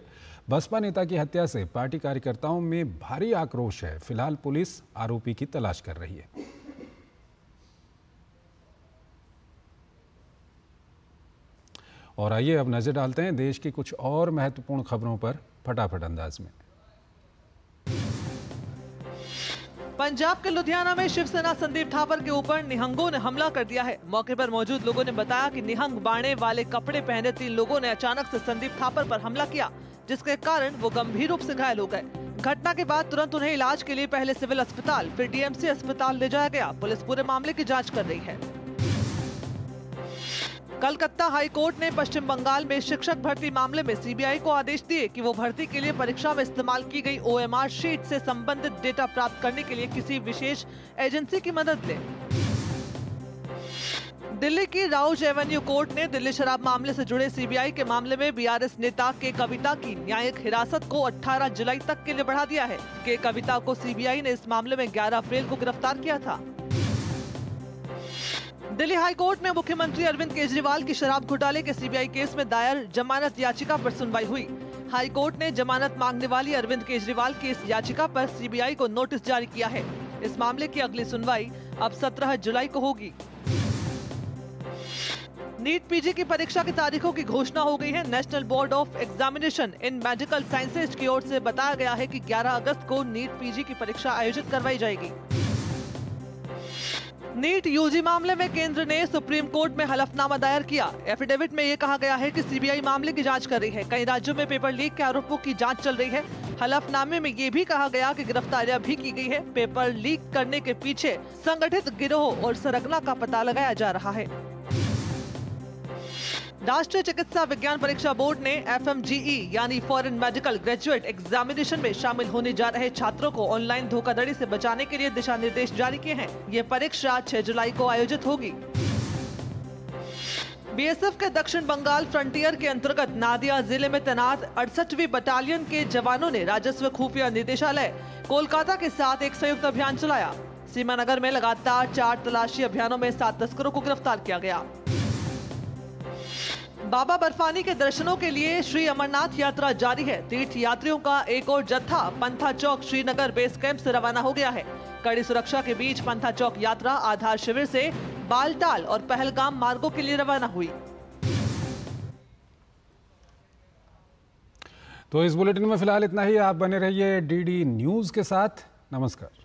बसपा नेता की हत्या से पार्टी कार्यकर्ताओं में भारी आक्रोश है। फिलहाल पुलिस आरोपी की तलाश कर रही है। और आइए अब नजर डालते हैं देश की कुछ और महत्वपूर्ण खबरों पर फटाफट अंदाज में। पंजाब के लुधियाना में शिवसेना संदीप थापर के ऊपर निहंगों ने हमला कर दिया है। मौके पर मौजूद लोगों ने बताया कि निहंग बाणे वाले कपड़े पहने 3 लोगों ने अचानक से संदीप थापर पर हमला किया, जिसके कारण वो गंभीर रूप से घायल हो गए। घटना के बाद तुरंत उन्हें इलाज के लिए पहले सिविल अस्पताल फिर डीएमसी अस्पताल ले जाया गया। पुलिस पूरे मामले की जाँच कर रही है। कलकत्ता हाई कोर्ट ने पश्चिम बंगाल में शिक्षक भर्ती मामले में सीबीआई को आदेश दिए कि वो भर्ती के लिए परीक्षा में इस्तेमाल की गई OMR शीट से संबंधित डेटा प्राप्त करने के लिए किसी विशेष एजेंसी की मदद ले। दिल्ली की राउज एवेन्यू कोर्ट ने दिल्ली शराब मामले से जुड़े सीबीआई के मामले में बीआरएस नेता के कविता की न्यायिक हिरासत को 18 जुलाई तक के लिए बढ़ा दिया है। के कविता को सीबीआई ने इस मामले में 11 अप्रैल को गिरफ्तार किया था। दिल्ली हाई कोर्ट में मुख्यमंत्री अरविंद केजरीवाल की शराब घोटाले के सीबीआई केस में दायर जमानत याचिका पर सुनवाई हुई। हाई कोर्ट ने जमानत मांगने वाली अरविंद केजरीवाल की इस याचिका पर सीबीआई को नोटिस जारी किया है। इस मामले की अगली सुनवाई अब 17 जुलाई को होगी। नीट पीजी की परीक्षा की तारीखों की घोषणा हो गई है। National board of examination in medical sciences की ओर से बताया गया है कि 11 अगस्त को नीट पीजी की परीक्षा आयोजित करवाई जाएगी। नीट यूजी मामले में केंद्र ने सुप्रीम कोर्ट में हलफनामा दायर किया। एफिडेविट में ये कहा गया है कि सीबीआई मामले की जांच कर रही है। कई राज्यों में पेपर लीक के आरोपों की जांच चल रही है। हलफनामे में ये भी कहा गया कि गिरफ्तारियां भी की गई है। पेपर लीक करने के पीछे संगठित गिरोह और सरगना का पता लगाया जा रहा है। राष्ट्रीय चिकित्सा विज्ञान परीक्षा बोर्ड ने FMGE यानी फॉरेन मेडिकल ग्रेजुएट एग्जामिनेशन में शामिल होने जा रहे छात्रों को ऑनलाइन धोखाधड़ी से बचाने के लिए दिशा निर्देश जारी किए हैं। ये परीक्षा 6 जुलाई को आयोजित होगी। बीएसएफ के दक्षिण बंगाल फ्रंटियर के अंतर्गत नादिया जिले में तैनात 68वीं बटालियन के जवानों ने राजस्व खुफिया निदेशालय कोलकाता के साथ एक संयुक्त अभियान चलाया। सीमानगर में लगातार 4 तलाशी अभियानों में 7 तस्करों को गिरफ्तार किया गया। बाबा बर्फानी के दर्शनों के लिए श्री अमरनाथ यात्रा जारी है। तीर्थ यात्रियों का एक और जत्था पंथा चौक श्रीनगर बेस कैंप से रवाना हो गया है। कड़ी सुरक्षा के बीच पंथा चौक यात्रा आधार शिविर से बालटाल और पहलगाम मार्गों के लिए रवाना हुई। तो इस बुलेटिन में फिलहाल इतना ही। आप बने रहिए DD न्यूज के साथ। नमस्कार।